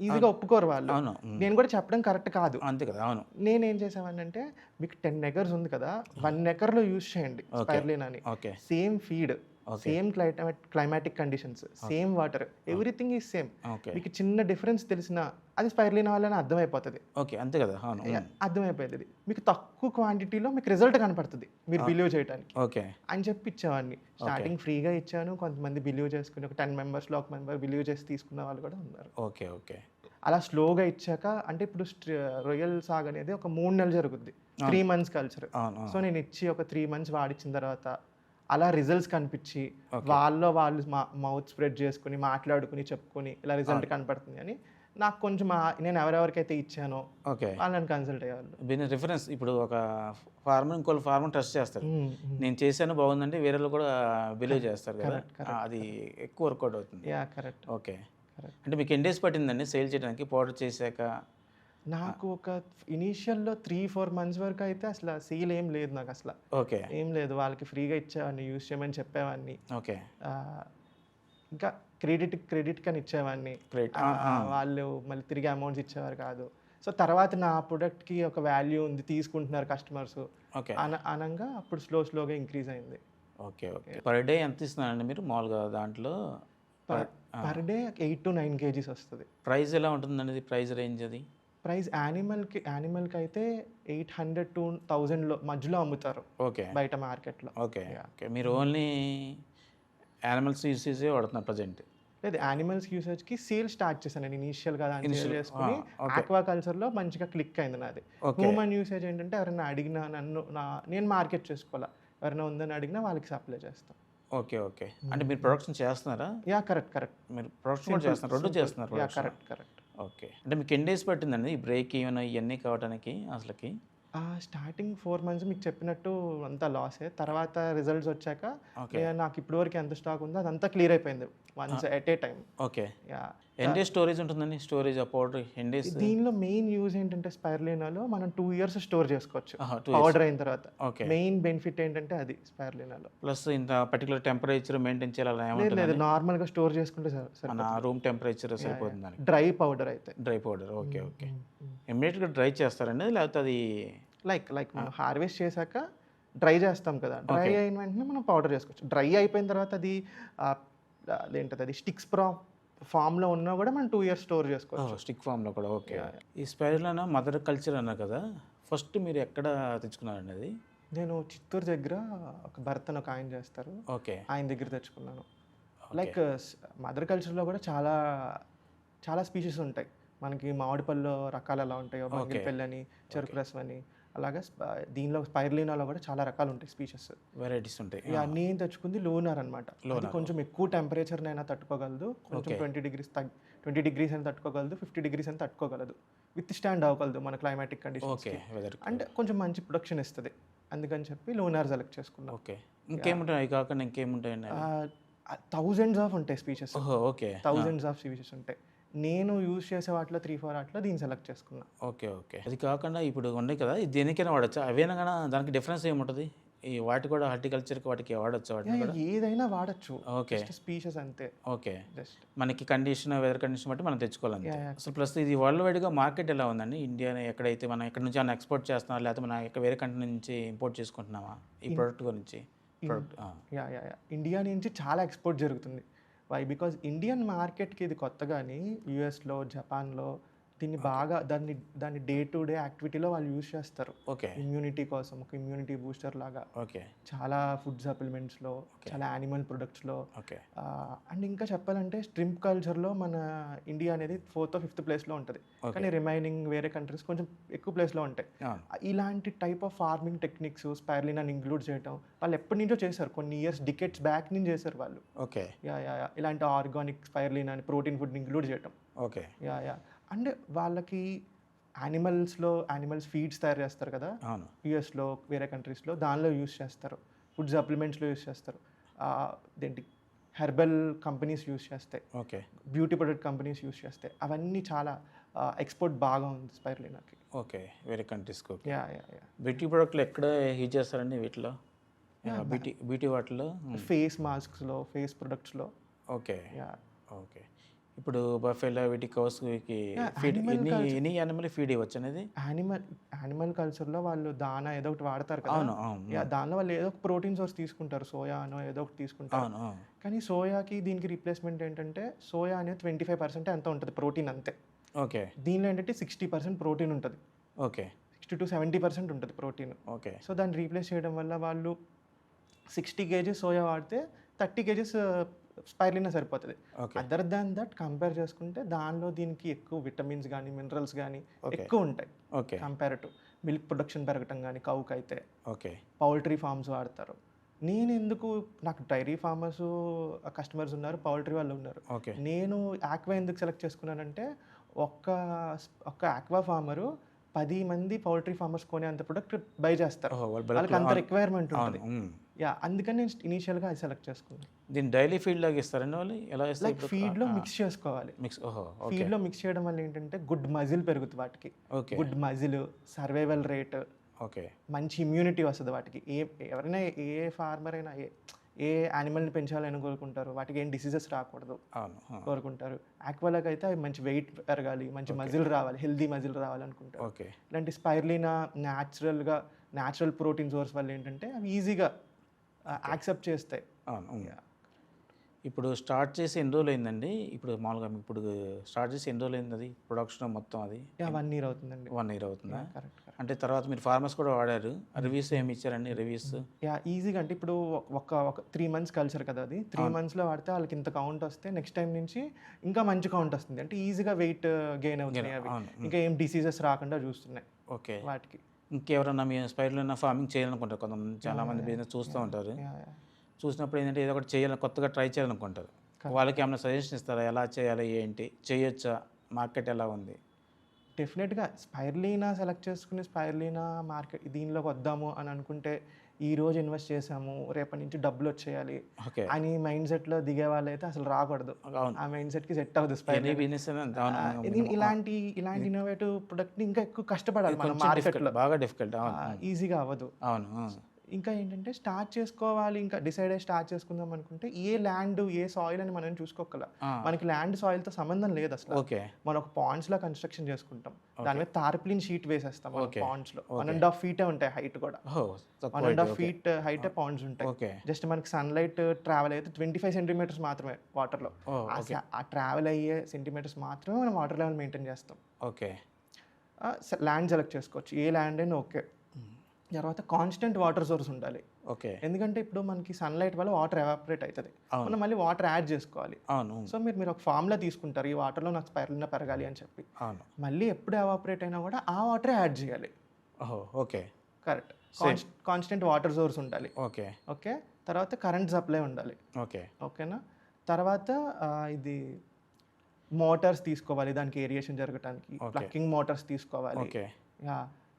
ఈజీగా ఒప్పుకోరు వాళ్ళు. నేను కూడా చెప్పడం కరెక్ట్ కాదు. అంతే కదా. అవును. నేనేం చేసామని అంటే మీకు 10 acres ఉంది కదా, 1 acreలో యూజ్ చేయండి స్పైరులినాని. Same feed, same climatic conditions, same water, everything is same. మీకు చిన్న డిఫరెన్స్ తెలిసినా అది స్పైరులినా వల్లనే అర్థమైపోతుంది. అంతే కదా. అర్థమైపోతుంది. మీకు తక్కువ క్వాంటిటీలో మీకు రిజల్ట్ కనపడుతుంది మీరు బిలీవ్ చేయడానికి అని చెప్పి ఇచ్చేవాడిని. స్టార్టింగ్ ఫ్రీగా ఇచ్చాను, కొంతమంది బిలీవ్ చేసుకుని ఒక 10 members-లో 1 member బిలీవ్ చేసి తీసుకున్న వాళ్ళు కూడా ఉన్నారు. అలా స్లోగా ఇచ్చాక అంటే ఇప్పుడు రొయ్యల్ సాగ్ అనేది ఒక 3 నెలలు జరుగుద్ది, 3 months కల్చర్. సో నేను ఇచ్చి ఒక 3 months వాడిచ్చిన తర్వాత అలా రిజల్ట్స్ కనిపించి వాళ్ళు మౌత్ స్ప్రెడ్ చేసుకుని మాట్లాడుకుని చెప్పుకొని ఇలా రిజల్ట్ కనపడుతుంది అని నాకు కొంచెం నేను ఎవరెవరికైతే ఇచ్చానో వాళ్ళని కన్సల్ట్ అయ్యేవాళ్ళు. రిఫరెన్స్ ఇప్పుడు ఒక ఫార్మర్ ఇంకో ఫార్మర్ ట్రస్ట్ చేస్తారు, నేను చేశాను బాగుందంటే వేరే కూడా బిలీవ్ చేస్తారు కదా, అది ఎక్కువ వర్కౌట్ అవుతుంది. కరెక్ట్. అంటే మీకు ఎన్ని డేస్ పట్టిందండి సేల్ చేయడానికి పౌడర్ చేశాక? నాకు ఒక ఇనీషియల్లో 3-4 months వరకు అయితే అసలు సేల్ ఏం లేదు నాకు, అసలు ఏం లేదు. వాళ్ళకి ఫ్రీగా ఇచ్చేవాడిని, యూజ్ చేయమని చెప్పేవాడిని. ఇంకా క్రెడిట్ కానీ ఇచ్చేవాడిని, వాళ్ళు మళ్ళీ తిరిగి అమౌంట్స్ ఇచ్చేవారు కాదు. సో తర్వాత నా ప్రొడక్ట్కి ఒక వాల్యూ ఉంది, తీసుకుంటున్నారు కస్టమర్స్ అనగా అప్పుడు స్లోగా ఇంక్రీజ్ అయింది. పర్ డే ఎంత ఇస్తున్నారండి మీరు మామూలుగా దాంట్లో? పర్ డే 8 to 9 kgs వస్తుంది. ప్రైస్ ఎలా ఉంటుందండి, ప్రైస్ రేంజ్? అది ప్రైస్ యానిమల్కి అయితే 800 to 1000 మధ్యలో అమ్ముతారు బయట మార్కెట్లో. మీరు ఓన్లీ యానిమల్స్ యూసేజే వాడుతున్నారు ప్రజెంట్? లేదు, యానిమల్స్ యూసేజ్కి సేల్ స్టార్ట్ చేశాను నేను ఇనిషియల్గా దాన్ని సేల్ చేసుకుని. ఆక్వాకల్చర్లో మంచిగా క్లిక్ అయింది నాది. హ్యూమన్ యూసేజ్ ఏంటంటే ఎవరైనా అడిగినా నేను మార్కెట్ చేసుకోవాలా, ఎవరైనా ఉందని అడిగినా వాళ్ళకి సప్లై చేస్తాం. ఓకే. ఓకే. అంటే మీరు ప్రొడక్షన్ చేస్తున్నారా? Yeah correct. మీరు ప్రొడక్షన్ కూడా చేస్తున్నారు. 2 చేస్తున్నారు యా ప్రొడక్షన్. కరెక్ట్. ఓకే. అంటే మీకు ఎన్ని డేస్ పట్టిందండి ఈ బ్రేక్ ఈవెన్ ఇయన్నీ కావడానికి అసలకి? స్టార్టింగ్ 4 మంత్స్ మీకు చెప్పినట్టు అంతా లాసే. తర్వాత రిజల్ట్స్ వచ్చాక ఓకే. నాకు ఇప్పటివరకు ఎంత స్టాక్ ఉందో అదంతా క్లియర్ అయిపోయింది. Once at a time. Okay. Yeah! ఎన్ని డేస్ స్టోరేజ్ ఉంటుందండి? స్టోరేజ్ ఆ పౌడర్ ఎన్ని డేస్? దీనిలో మెయిన్ యూజ్ ఏంటంటే స్పైరులినాలో మనం 2 ఇయర్స్ స్టోర్ చేసుకోవచ్చు. ఆహా! 2 ఇయర్స్. పౌడర్ అయిన తర్వాత. ఓకే. మెయిన్ బెనిఫిట్ ఏంటంటే అది స్పైరులినాలో. ప్లస్ ఇంత పర్టిక్యులర్ టెంపరేచర్ మెయింటైన్ చేయాలి అలా లేదు ఏముంటుందండి? నార్మల్‌గా స్టోర్ చేసుకుంటే మన సరిపోతుంది. రూమ్ టెంపరేచర్ సరిపోతుంది దానికి. డ్రై పౌడర్ అయితే. Dry powder. ఓకే. ఓకే. హ్మ్. ఇమ్మీడియట్‌గా డ్రై చేస్తారండి? లేకపోతే అది లైక్ మనం హార్వెస్ట్ చేశాక డ్రై చేస్తాం కదా! డ్రై అయిన వెంటనే మనం పౌడర్ చేసుకోవచ్చు. డ్రై అయిపోయిన తర్వాత అది ఆహ్, అదేంటది అది స్టిక్స్ ఫామ్‌లో ఉన్నా కూడా మనం 2 ఇయర్స్ స్టోర్ చేసుకోవచ్చు. స్టిక్ ఫామ్‌లో కూడా ఓకే. ఈ స్పైరులినా మదర్ కల్చర్ అన్నారు కదా! ఫస్ట్ మీరు ఎక్కడ తెచ్చుకున్నారండి అది? నేను చిత్తూరు దగ్గర ఒక భరత్ అని ఒక ఆయన చేస్తారు. ఓకే. ఆయన దగ్గర తెచ్చుకున్నాను. లైక్ మదర్ కల్చర్‌లో కూడా చాలా స్పీషీస్ ఉంటాయి. మనకి మామిడిపళ్ళలో రకాలు ఎలా ఉంటాయో బంగినపల్లి అని, చెరుకు రసం అని అలాగా దీనిలో స్పైరులినాలో కూడా చాలా రకాలు ఉంటాయి స్పీషీస్. వెరైటీస్ ఉంటాయి. నేను తెచ్చుకుంది లూనార్ అనమాట. అది కొంచెం ఎక్కువ టెంపరేచర్‌నైనా తట్టుకోగలదు. కొంచెం 20 డిగ్రీస్ అని తట్టుకోగలదు. 50 డిగ్రీస్ అని తట్టుకోగలదు. విత్ స్టాండ్ అవ్వగలదు మన క్లైమాటిక్ కండిషన్స్‌కి. ఓకే. వెదర్. అంటే కొంచెం మంచి ప్రొడక్షన్ ఇస్తది. అందుకని చెప్పి లూనార్ సెలెక్ట్ చేసుకున్నాం. ఓకే. ఇంకేముంటాయి అవి కాకుండా ఇంకేముంటాయండి? థౌజండ్స్ ఆఫ్ ఉంటాయి స్పీషెస్. ఓహో! ఓకే. థౌజండ్స్ ఆఫ్ స్పీషెస్ ఉంటాయి. నేను యూజ్ చేసే వాటిలో 3-4 వాటిలో దీన్ని సెలెక్ట్ చేసుకున్నా. ఓకే. ఓకే. అది కాకుండా ఇప్పుడు ఉన్నాయి కదా! ఇది దేనికైనా వాడొచ్చా? అవేనా గాన దానికి డిఫరెన్స్ ఏముంటది? ఈ వాటి కూడా హార్టికల్చర్‌కి వాటికి వాడొచ్చా వాటిని కూడా? ఏదైనా వాడచ్చు. ఓకే. జస్ట్ స్పీషెస్ అంతే. ఓకే. జస్ట్ మనకి కండిషన్, వెదర్ కండిషన్ బట్టి మనం తెచ్చుకోవాలి అంతే. Yeah. అసలు ప్లస్ ఇది వరల్డ్ వైడ్‌గా మార్కెట్ ఎలా ఉందండి? ఇండియాని ఎక్కడైతే మనం ఎక్కడి నుంచి ఏమైనా ఎక్స్‌పోర్ట్ చేస్తున్నామా? లేకపోతే మనం వేరే కంట్రీ నుంచి ఇంపోర్ట్ చేసుకుంటున్నామా? ఈ ప్రొడక్ట్ గురించి. ప్రొడక్ట్ యా ఇండియా నుంచి చాలా ఎక్స్పోర్ట్ జరుగుతుంది. వై బికాజ్ ఇండియన్ మార్కెట్కి ఇది కొత్త కానీ యూఎస్లో జపాన్లో దీన్ని బాగా దాన్ని డే టు డే యాక్టివిటీలో వాళ్ళు యూజ్ చేస్తారు. ఓకే. ఇమ్యూనిటీ కోసం ఒక ఇమ్యూనిటీ బూస్టర్ లాగా ఓకే. చాలా ఫుడ్ సప్లిమెంట్స్లో చాలా యానిమల్ ప్రొడక్ట్స్లో ఓకే. అండ్ ఇంకా చెప్పాలంటే స్ట్రింప్ కల్చర్లో మన ఇండియా అనేది 4th or 5th ప్లేస్లో ఉంటుంది. కానీ రిమైనింగ్ వేరే కంట్రీస్ కొంచెం ఎక్కువ ప్లేస్లో ఉంటాయి. ఇలాంటి టైప్ ఆఫ్ ఫార్మింగ్ టెక్నిక్స్ స్పైరులినాని ఇంక్లూడ్ చేయడం వాళ్ళు ఎప్పటి నుంచో చేశారు. కొన్ని ఇయర్స్ డికెట్స్ బ్యాక్ నుంచి చేశారు వాళ్ళు. ఓకే. యా ఇలాంటి ఆర్గానిక్ స్పైరులినా అని ప్రోటీన్ ఫుడ్ ఇంక్లూడ్ చేయడం. ఓకే. యా అండ్ వాళ్ళకి యానిమల్స్ ఫీడ్స్ తయారు చేస్తారు కదా అవును. యూఎస్లో వేరే కంట్రీస్లో దానిలో యూస్ చేస్తారు. ఫుడ్ సప్లిమెంట్స్లో యూస్ చేస్తారు. దేంటి హెర్బల్ కంపెనీస్ యూస్ చేస్తాయి. Okay. Beauty product companies use చేస్తాయి. అవన్నీ చాలా ఎక్స్పోర్ట్ బాగా ఉంది స్పైరులినాకి. ఓకే. వేరే కంట్రీస్కి. ఓకే. యా బ్యూటీ ప్రొడక్ట్లు ఎక్కడ యూజ్ చేస్తారండి వీటిలో? బ్యూటీ వాటిలో? ఫేస్ మాస్క్స్లో ఫేస్ ప్రొడక్ట్స్లో. ఓకే. Yeah okay. ఇప్పుడు బఫెలో వీటి కౌస్కి ఫీడ్ ఎన్ని యానిమల్ ఫీడ్ ఇవ్వచ్చు అనేది? యానిమల్ కల్చర్లో వాళ్ళు దానా ఏదో ఒకటి వాడతారు కదా. అవును. అవును. యా దానిలో వాళ్ళు ఏదో ఒక ప్రోటీన్ సోర్స్ తీసుకుంటారు. సోయా అనో ఏదో ఒకటి తీసుకుంటారు. అవును. అవును. కానీ సోయాకి దీనికి రీప్లేస్మెంట్ ఏంటంటే సోయా అనేది 25% ఎంత ఉంటుంది ప్రోటీన్ అంతే. ఓకే. దీనిలో ఏంటంటే 60% ప్రోటీన్ ఉంటుంది. ఓకే. 60-70% ఉంటుంది ప్రోటీన్. ఓకే. సో దాన్ని రీప్లేస్ చేయడం వల్ల వాళ్ళు 60 kgs సోయా వాడితే 30 kgs స్పైరులినా సరిపోతుంది. Okay. Other than that compare చేసుకుంటే దానిలో దీనికి ఎక్కువ విటమిన్స్ కానీ మినరల్స్ కానీ ఎక్కువ ఉంటాయి okay. Compare to milk production పెరగటం కానీ కౌకి అయితే. ఓకే. పౌల్ట్రీ ఫార్మ్స్ వాడతారు. నాకు డైరీ ఫార్మర్స్ కస్టమర్స్ ఉన్నారు, పౌల్ట్రీ వాళ్ళు ఉన్నారు. ఓకే. నేను ఆక్వా ఎందుకు సెలెక్ట్ చేసుకున్నానంటే ఒక్క ఆక్వా ఫార్మరు 10 మంది పౌల్ట్రీ ఫార్మర్స్ కొనే అంత ప్రొడక్ట్ బై చేస్తారు. వాళ్ళకి అంత రిక్వైర్మెంట్ ఉంటుంది. యా అందుకని నేను ఇనీషియల్గా అది సెలెక్ట్ చేసుకున్నాను. దీన్ని డైలీ ఫీడ్ లాగా ఇస్తారండి వాళ్ళు? ఎలా ఇస్తారు? లైక్ ఫీడ్లో మిక్స్ చేసుకోవాలి. ఫీడ్లో మిక్స్ చేయడం వల్ల ఏంటంటే గుడ్ మజిల్ పెరుగుతుంది వాటికి. Okay. Good muscle, survival rate, okay. మంచి ఇమ్యూనిటీ వస్తుంది వాటికి. ఎవరైనా ఏ ఫార్మర్ అయినా ఏ యానిమల్ని పెంచాలని కోరుకుంటారు, వాటికి ఏం డిసీజెస్ రాకూడదు కోరుకుంటారు. ఆక్వాలకు అయితే అవి మంచి వెయిట్ పెరగాలి, మంచి మజిల్ రావాలి, హెల్దీ మజిల్ రావాలి అనుకుంటారు. ఓకే. ఇలాంటి స్పైరులినా న్యాచురల్ ప్రోటీన్ సోర్స్ వల్ల ఏంటంటే అవి ఈజీగా యాక్సెప్ట్ చేస్తాయి. అవును. ఇప్పుడు స్టార్ట్ చేసి ఎన్ని రోజులు అయిందండి? ఇప్పుడు మామూలుగా ఇప్పుడు స్టార్ట్ చేసి ఎన్ని రోజులు అయింది అది ప్రొడక్షన్ మొత్తం? అది 1 year అవుతుందండి. 1 year అవుతుందా? కరెక్ట్. అంటే తర్వాత మీరు ఫార్మర్స్ కూడా వాడారు, రివ్యూస్ ఏమి ఇచ్చారండి? రివ్యూస్ ఈజీగా అంటే ఇప్పుడు ఒక 3 months కల్చర్ కదా అది. 3 monthsలో వాడితే వాళ్ళకి ఇంత కౌంట్ వస్తే నెక్స్ట్ టైం నుంచి ఇంకా మంచి కౌంట్ వస్తుంది. అంటే ఈజీగా వెయిట్ గెయిన్ అవుతున్నాయి అవి. ఇంకా ఏం డిసీజెస్ రాకుండా చూస్తున్నాయి ఓకే. వాటికి. ఇంకెవరన్నా మీ స్పైరులినా ఫార్మింగ్ చేయాలనుకుంటారు కొంతమంది, చాలామంది బిజినెస్ చూస్తూ ఉంటారు. చూసినప్పుడు ఏంటంటే ఏదో ఒకటి చేయాలని కొత్తగా ట్రై చేయాలనుకుంటారు. వాళ్ళకి ఏమైనా సజెషన్ ఇస్తారా? ఎలా చేయాలి, ఏంటి, చేయొచ్చా, మార్కెట్ ఎలా ఉంది? డెఫినెట్గా స్పైర్లీనా సెలెక్ట్ చేసుకుని స్పైర్లీనా మార్కెట్ దీనిలోకి వద్దాము అని అనుకుంటే ఈ రోజు ఇన్వెస్ట్ చేసాము రేపటి నుంచి డబ్బులు వచ్చేయాలి ఓకే. అని మైండ్ సెట్లో దిగే వాళ్ళైతే అసలు రాకూడదు. అవును. ఆ మైండ్ సెట్కి సెట్ అవ్వదు ఎనీ స్పైర్లీనా. బిజినెస్ ఇలాంటి ఇన్నోవేటివ్ ప్రొడక్ట్ని ఇంకా ఎక్కువ కష్టపడాలి మనం కొంచెం డిఫికల్ట్, మార్కెట్లో. బాగా డిఫికల్ట్. అవును. ఈజీగా అవ్వదు. అవును. ఇంకా ఏంటంటే స్టార్ట్ చేసుకోవాలి, ఇంకా డిసైడ్ అయ్యి స్టార్ట్ చేసుకుందాం అనుకుంటే ఏ ల్యాండ్ ఏ సాయిల్ అని మనం చూసుకోగల. మనకి ల్యాండ్ సాయిల్తో సంబంధం లేదు అసలు. ఓకే. మనం ఒక పాండ్స్లో కన్స్ట్రక్షన్ చేసుకుంటాం, దాని మీద తార్ప్లిన్ షీట్ వేసేస్తాం పాండ్స్లో. 1.5 feet ఉంటాయి హైట్ కూడా. 1.5 feet హైట్ పాండ్స్ ఉంటాయి. ఓకే. జస్ట్ మనకి సన్లైట్ ట్రావెల్ అయితే 25 centimeters మాత్రమే వాటర్లో. ఆ ట్రావెల్ అయ్యే సెంటీమీటర్స్ మాత్రమే మనం వాటర్ లెవెల్ మెయింటైన్ చేస్తాం. ఓకే. ల్యాండ్ సెలెక్ట్ చేసుకోవచ్చు, ఏ ల్యాండ్ అయినా ఓకే. తర్వాత కాన్స్టెంట్ వాటర్ సోర్స్ ఉండాలి. ఓకే. ఎందుకంటే ఇప్పుడు మనకి సన్లైట్ వల్ల వాటర్ ఎవాపరేట్ అవుతుంది, మనం మళ్ళీ వాటర్ యాడ్ చేసుకోవాలి. అవును. సో మీరు ఒక ఫార్ములా తీసుకుంటారు, ఈ వాటర్లో నాకు స్పైర్లినా పెరగాలి అని చెప్పి. అవును. మళ్ళీ ఎప్పుడు ఎవాపరేట్ అయినా కూడా ఆ వాటరే యాడ్ చేయాలి. Okay. Correct. Constant water source ఉండాలి. ఓకే. ఓకే. తర్వాత కరెంట్ సప్లై ఉండాలి. ఓకే. ఓకేనా. తర్వాత ఇది మోటార్స్ తీసుకోవాలి దానికి ఏరియేషన్ జరగడానికి, ప్లక్కింగ్ మోటార్స్ తీసుకోవాలి. ఓకే.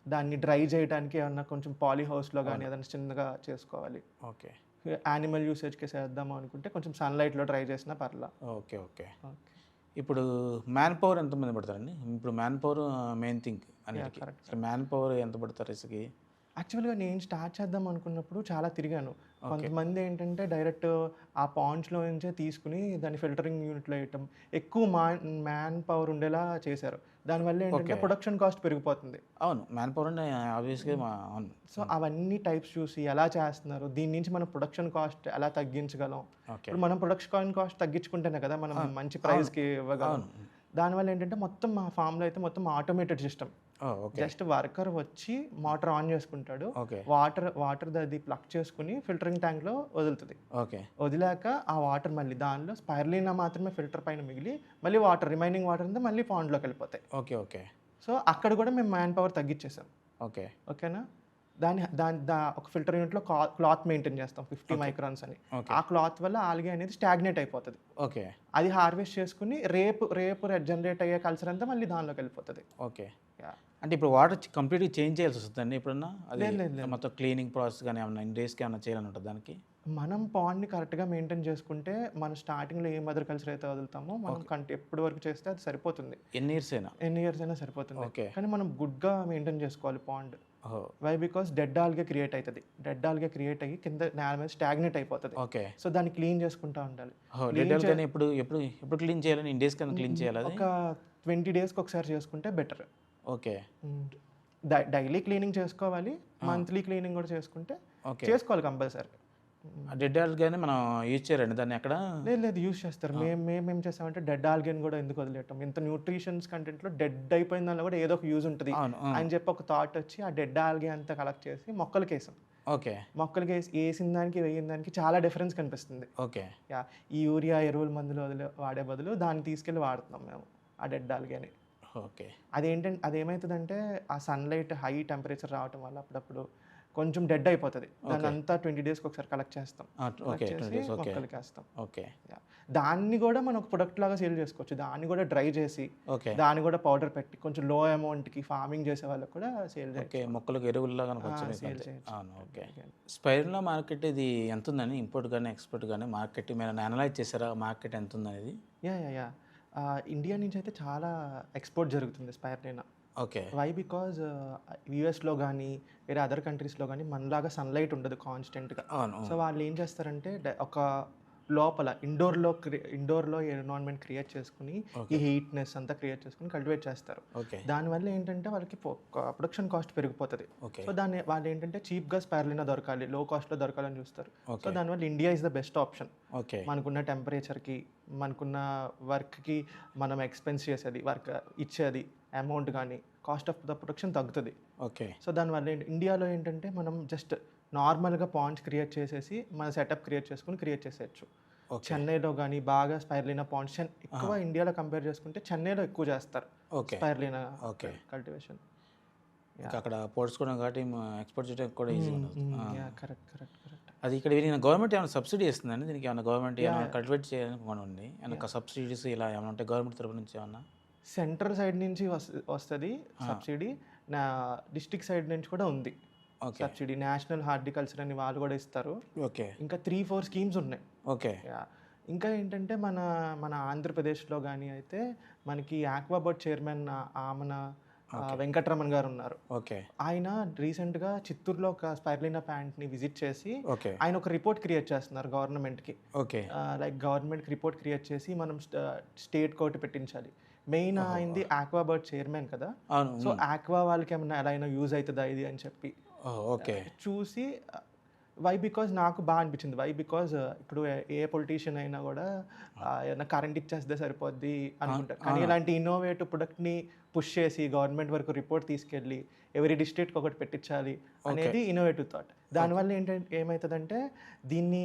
దాన్ని డ్రై చేయడానికి ఏమన్నా కొంచెం పాలీ హౌస్లో కానీ ఏదైనా చిన్నగా చేసుకోవాలి. ఓకే. యానిమల్ యూసేజ్కి చేద్దాం అనుకుంటే కొంచెం సన్లైట్లో డ్రై చేసినా పర్లా. ఓకే. ఓకే. ఇప్పుడు మ్యాన్ పవర్ ఎంతమంది పడతారండి? ఇప్పుడు మ్యాన్ పవర్ మెయిన్ థింగ్ అన్నిటికీ. మ్యాన్ పవర్ ఎంత పడతారు ఇసుకి? యాక్చువల్గా నేను స్టార్ట్ చేద్దాం అనుకున్నప్పుడు చాలా తిరిగాను. కొంతమంది ఏంటంటే డైరెక్ట్ ఆ పాండ్స్లో నుంచే తీసుకుని దాన్ని ఫిల్టరింగ్ యూనిట్లో వేయటం, ఎక్కువ మ్యాన్ పవర్ ఉండేలా చేశారు. దానివల్ల ఏంటంటే ప్రొడక్షన్ కాస్ట్ పెరిగిపోతుంది. అవును, మ్యాన్ పవర్ అంటే ఆబ్వియస్గా అవును. సో అవన్నీ టైప్స్ చూసి ఎలా చేస్తున్నారు, దీని నుంచి మనం ప్రొడక్షన్ కాస్ట్ ఎలా తగ్గించగలం. ఇప్పుడు మనం ప్రొడక్షన్ కాస్ట్ తగ్గించుకుంటేనే కదా మనం మంచి ప్రైస్కి ఇవ్వగలం. దానివల్ల ఏంటంటే మొత్తం మా ఫామ్లో అయితే మొత్తం ఆటోమేటెడ్ సిస్టమ్. జస్ట్ వర్కర్ వచ్చి మోటార్ ఆన్ చేసుకుంటాడు, వాటర్ అది ప్లగ్ చేసుకుని ఫిల్టరింగ్ ట్యాంక్లో వదులుతుంది. వదిలాక ఆ వాటర్ మళ్ళీ దానిలో స్పైర్లినా మాత్రమే ఫిల్టర్ పైన మిగిలి మళ్ళీ వాటర్ రిమైనింగ్ వాటర్ అంతా మళ్ళీ పాండ్లోకి వెళ్ళిపోతాయి. ఓకే. సో అక్కడ కూడా మేము మ్యాన్ పవర్ తగ్గించేసాం. ఓకేనా. ఒక ఫిల్టర్ యూనిట్లో క్లాత్ మెయింటైన్ చేస్తాం 50 microns అని. ఆ క్లాత్ వల్ల ఆల్గే అనేది స్టాగ్నేట్ అయిపోతుంది. ఓకే. అది హార్వెస్ట్ చేసుకుని రేపు జనరేట్ అయ్యే కల్చర్ అంతా మళ్ళీ దానిలోకి వెళ్ళిపోతుంది. ఓకే. అంటే ఇప్పుడు వాటర్ కంప్లీట్గా చేంజ్ చేయాల్సి వస్తుందండి ఎప్పుడన్నా? అది మొత్తం క్లీనింగ్ ప్రాసెస్ కానీ ఏమన్నా డేస్కి ఏమైనా చేయాలని ఉంటుంది దానికి? మనం పాండ్ని కరెక్ట్గా మెయింటైన్ చేసుకుంటే మనం స్టార్టింగ్లో ఏ మదర్ కల్చర్ అయితే వదులుతామో మనం ఎప్పటి వరకు చేస్తే అది సరిపోతుంది. ఎన్ని ఇయర్స్ అయినా సరిపోతుంది. కానీ మనం గుడ్గా మెయింటైన్ చేసుకోవాలి pond. Why? Because dead algae create అవుతుంది. డెడ్ ఆల్గే క్రియేట్ అయ్యి కింద నేల మీద స్టాగ్నేట్ అయిపోతుంది. ఓకే. సో దాన్ని క్లీన్ చేసుకుంటూ ఉండాలి. ఎప్పుడు క్లీన్ చేయాలని? డేస్ కన్నా క్లీన్ చేయాలి? ఒక 20 daysకి ఒకసారి చేసుకుంటే బెటర్. ఓకే. డైలీ క్లీనింగ్ చేసుకోవాలి, మంత్లీ క్లీనింగ్ కూడా చేసుకుంటే చేసుకోవాలి కంపల్సరీ. డెడ్ ఆల్గేని మనం యూజ్ చేయరండి దాన్ని ఎక్కడ? లేదు యూజ్ చేస్తారు. మేము చేస్తామంటే డెడ్ ఆల్గేని కూడా ఎందుకు వదిలేయటం, ఇంత న్యూట్రిషన్స్ కంటెంట్లో డెడ్ అయిపోయిన దానిలో కూడా ఏదో ఒక యూజ్ ఉంటుంది అని చెప్పి ఒక థాట్ వచ్చి ఆ డెడ్ ఆల్గే అంతా కలెక్ట్ చేసి మొక్కలకి వేసాం. ఓకే. మొక్కలకి వేసిన దానికి వేయిన దానికి చాలా డిఫరెన్స్ కనిపిస్తుంది. ఓకే. ఈ యూరియా ఎరువుల మందులు వాడే బదులు దాన్ని తీసుకెళ్ళి వాడుతున్నాం మేము ఆ డెడ్ ఆల్గేని. ఓకే. అదేమవుతుందంటే ఆ సన్లైట్ హై టెంపరేచర్ రావటం వల్ల అప్పుడప్పుడు కొంచెం డెడ్ అయిపోతుంది. దాన్ని అంతా 20 daysకి ఒకసారి కలెక్ట్ చేస్తాం, మొక్కలకి వేస్తాం. ఓకే. దాన్ని కూడా మనం ఒక ప్రొడక్ట్ లాగా సేల్ చేసుకోవచ్చు. దాన్ని కూడా డ్రై చేసి దాన్ని కూడా పౌడర్ పెట్టి కొంచెం లో అమౌంట్కి ఫార్మింగ్ చేసే వాళ్ళకి కూడా సేల్ చేయొచ్చు. మొక్కలకు ఎరువుల్లాగా సేల్ చేయొచ్చు. ఓకే. స్పైర్లినా మార్కెట్ ఇది ఎంత ఉందని, ఇంపోర్ట్ కానీ ఎక్స్పోర్ట్ కానీ మార్కెట్ మీరు అనలైజ్ చేశారా? మార్కెట్ ఎంత ఉందనేది? యా ఇండియా నుంచి అయితే చాలా ఎక్స్పోర్ట్ జరుగుతుంది స్పైర్లినా. ఓకే. వై? బికాజ్ యూఎస్లో కానీ వేరే అదర్ కంట్రీస్లో కానీ మనలాగా సన్లైట్ ఉండదు కాన్స్టెంట్గా. సో వాళ్ళు ఏం చేస్తారంటే ఒక లోపల ఇండోర్లో ఎన్విరాన్మెంట్ క్రియేట్ చేసుకుని ఈ హీట్నెస్ అంతా క్రియేట్ చేసుకుని కల్టివేట్ చేస్తారు. దానివల్ల ఏంటంటే వాళ్ళకి ప్రొడక్షన్ కాస్ట్ పెరిగిపోతుంది. సో వాళ్ళు ఏంటంటే చీప్గా స్పైర్లినా దొరకాలి, లో కాస్ట్లో దొరకాలని చూస్తారు. సో దానివల్ల India is the best option. మనకున్న టెంపరేచర్కి, మనకున్న వర్క్కి మనం ఎక్స్పెన్స్ చేసేది, వర్క్ ఇచ్చేది అమౌంట్ కానీ కాస్ట్ ఆఫ్ ద ప్రొడక్షన్ తగ్గుతుంది. ఓకే. సో దానివల్ల ఇండియాలో ఏంటంటే మనం జస్ట్ నార్మల్గా పాండ్స్ క్రియేట్ చేసేసి మన సెటప్ క్రియేట్ చేసేయచ్చు. చెన్నైలో కానీ బాగా స్పైర్లినా పాండ్స్ ఎక్కువ ఇండియాలో కంపేర్ చేసుకుంటే చెన్నైలో ఎక్కువ చేస్తారు స్పైర్లినా కల్టివేషన్. అక్కడ పోర్ట్స్ కూడా కాబట్టి ఎక్స్పోర్ట్ చేయడానికి కూడా ఈజీ. కరెక్ట్. అది ఇక్కడ నేను గవర్నమెంట్ ఏమైనా సబ్సిడీ ఇస్తుందండి దీనికి? ఏమైనా గవర్నమెంట్ ఏమైనా కల్టివేట్ చేయడానికి ఉంది ఏమైనా సబ్సిడీస్ ఇలా ఏమైనా ఉంటాయి గవర్నమెంట్ తరపు నుంచి ఏమన్నా? సెంట్రల్ సైడ్ నుంచి వస్తుంది సబ్సిడీ. నా డిస్ట్రిక్ట్ సైడ్ నుంచి కూడా ఉంది ఓకే. సబ్సిడీ. నేషనల్ హార్టికల్చర్ అని వాళ్ళు కూడా ఇస్తారు. ఓకే. ఇంకా 3-4 స్కీమ్స్ ఉన్నాయి. ఓకే. యా. ఇంకా ఏంటంటే మన మన ఆంధ్రప్రదేశ్లో కానీ అయితే మనకి ఆక్వా బోర్డ్ చైర్మన్ ఆమన వెంకటరమణ్ గారు ఉన్నారు. ఓకే. ఆయన రీసెంట్గా చిత్తూరులో ఒక స్పైర్లినా ప్యాంట్ని విజిట్ చేసి ఓకే. ఆయన ఒక రిపోర్ట్ క్రియేట్ చేస్తున్నారు గవర్నమెంట్కి. ఓకే. లైక్ గవర్నమెంట్కి రిపోర్ట్ క్రియేట్ చేసి మనం స్టేట్ కోర్టు పెట్టించాలి. మెయిన్ అయింది ఆక్వా బర్డ్ చైర్మన్ కదా. అవును. సో ఆక్వా వాళ్ళకి ఏమన్నా ఎలా అయినా యూజ్ అవుతుందా ఇది అని చెప్పి ఓకే. చూసి వై బికాజ్ నాకు బాగా అనిపించింది. వై బికాజ్ ఇప్పుడు ఏ పొలిటీషియన్ అయినా కూడా ఏదైనా కరెంట్ ఇచ్చేస్తే సరిపోద్ది అనుకుంటారు. కానీ ఇలాంటి ఇన్నోవేటివ్ ప్రొడక్ట్ని పుష్ చేసి గవర్నమెంట్ వరకు రిపోర్ట్ తీసుకెళ్ళి ఎవరి డిస్ట్రిక్ట్కి ఒకటి పెట్టించాలి అనేది ఇన్నోవేటివ్ థాట్. దానివల్ల ఏమవుతుందంటే దీన్ని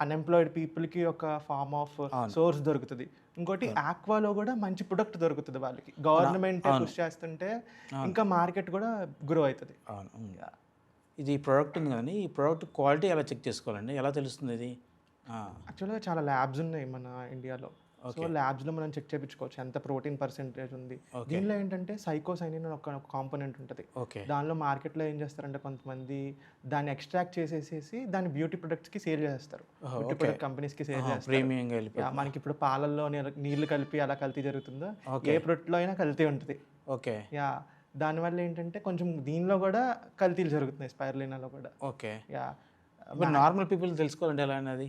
అన్ఎంప్లాయిడ్ పీపుల్కి ఒక ఫార్మ్ ఆఫ్ సోర్స్ దొరుకుతుంది. ఇంకోటి ఆక్వాలో కూడా మంచి ప్రొడక్ట్ దొరుకుతుంది వాళ్ళకి. గవర్నమెంట్ పుష్ చేస్తుంటే ఇంకా మార్కెట్ కూడా గ్రో అవుతుంది. ఇది ప్రోడక్ట్ ఉంది కదండి, ఈ ప్రోడక్ట్ క్వాలిటీ ఎలా చెక్ చేసుకోవాలండి? ఎలా తెలుస్తుంది ఇది? యాక్చువల్గా చాలా ల్యాబ్స్ ఉన్నాయి మన ఇండియాలో. సో ల్యాబ్స్లో మనం చెక్ చేయించుకోవచ్చు ఎంత ప్రోటీన్ పర్సెంటేజ్ ఉంది. దీనిలో ఏంటంటే సైకోసైనిన్ ఒక కాంపోనెంట్ ఉంటుంది. దానిలో మార్కెట్లో ఏం చేస్తారంటే కొంతమంది దాన్ని ఎక్స్ట్రాక్ట్ చేసేసి దాన్ని బ్యూటీ ప్రొడక్ట్స్కి సేల్ చేస్తారు. బ్యూటీ ప్రొడక్ట్ కంపెనీస్కి సేల్ చేస్తారు. మనకి ఇప్పుడు పాలల్లో నీళ్లు కలిపి అలా కల్తీ జరుగుతుందో ఏ ప్రొడక్ట్లో అయినా కల్తీ ఉంటుంది. ఓకే. యా. దానివల్ల ఏంటంటే కొంచెం దీనిలో కూడా కల్తీలు జరుగుతున్నాయి స్పైరులినాలో కూడా. ఓకే. యా. నార్మల్ పీపుల్ తెలుసుకోవాలంటే ఎలా అనేది?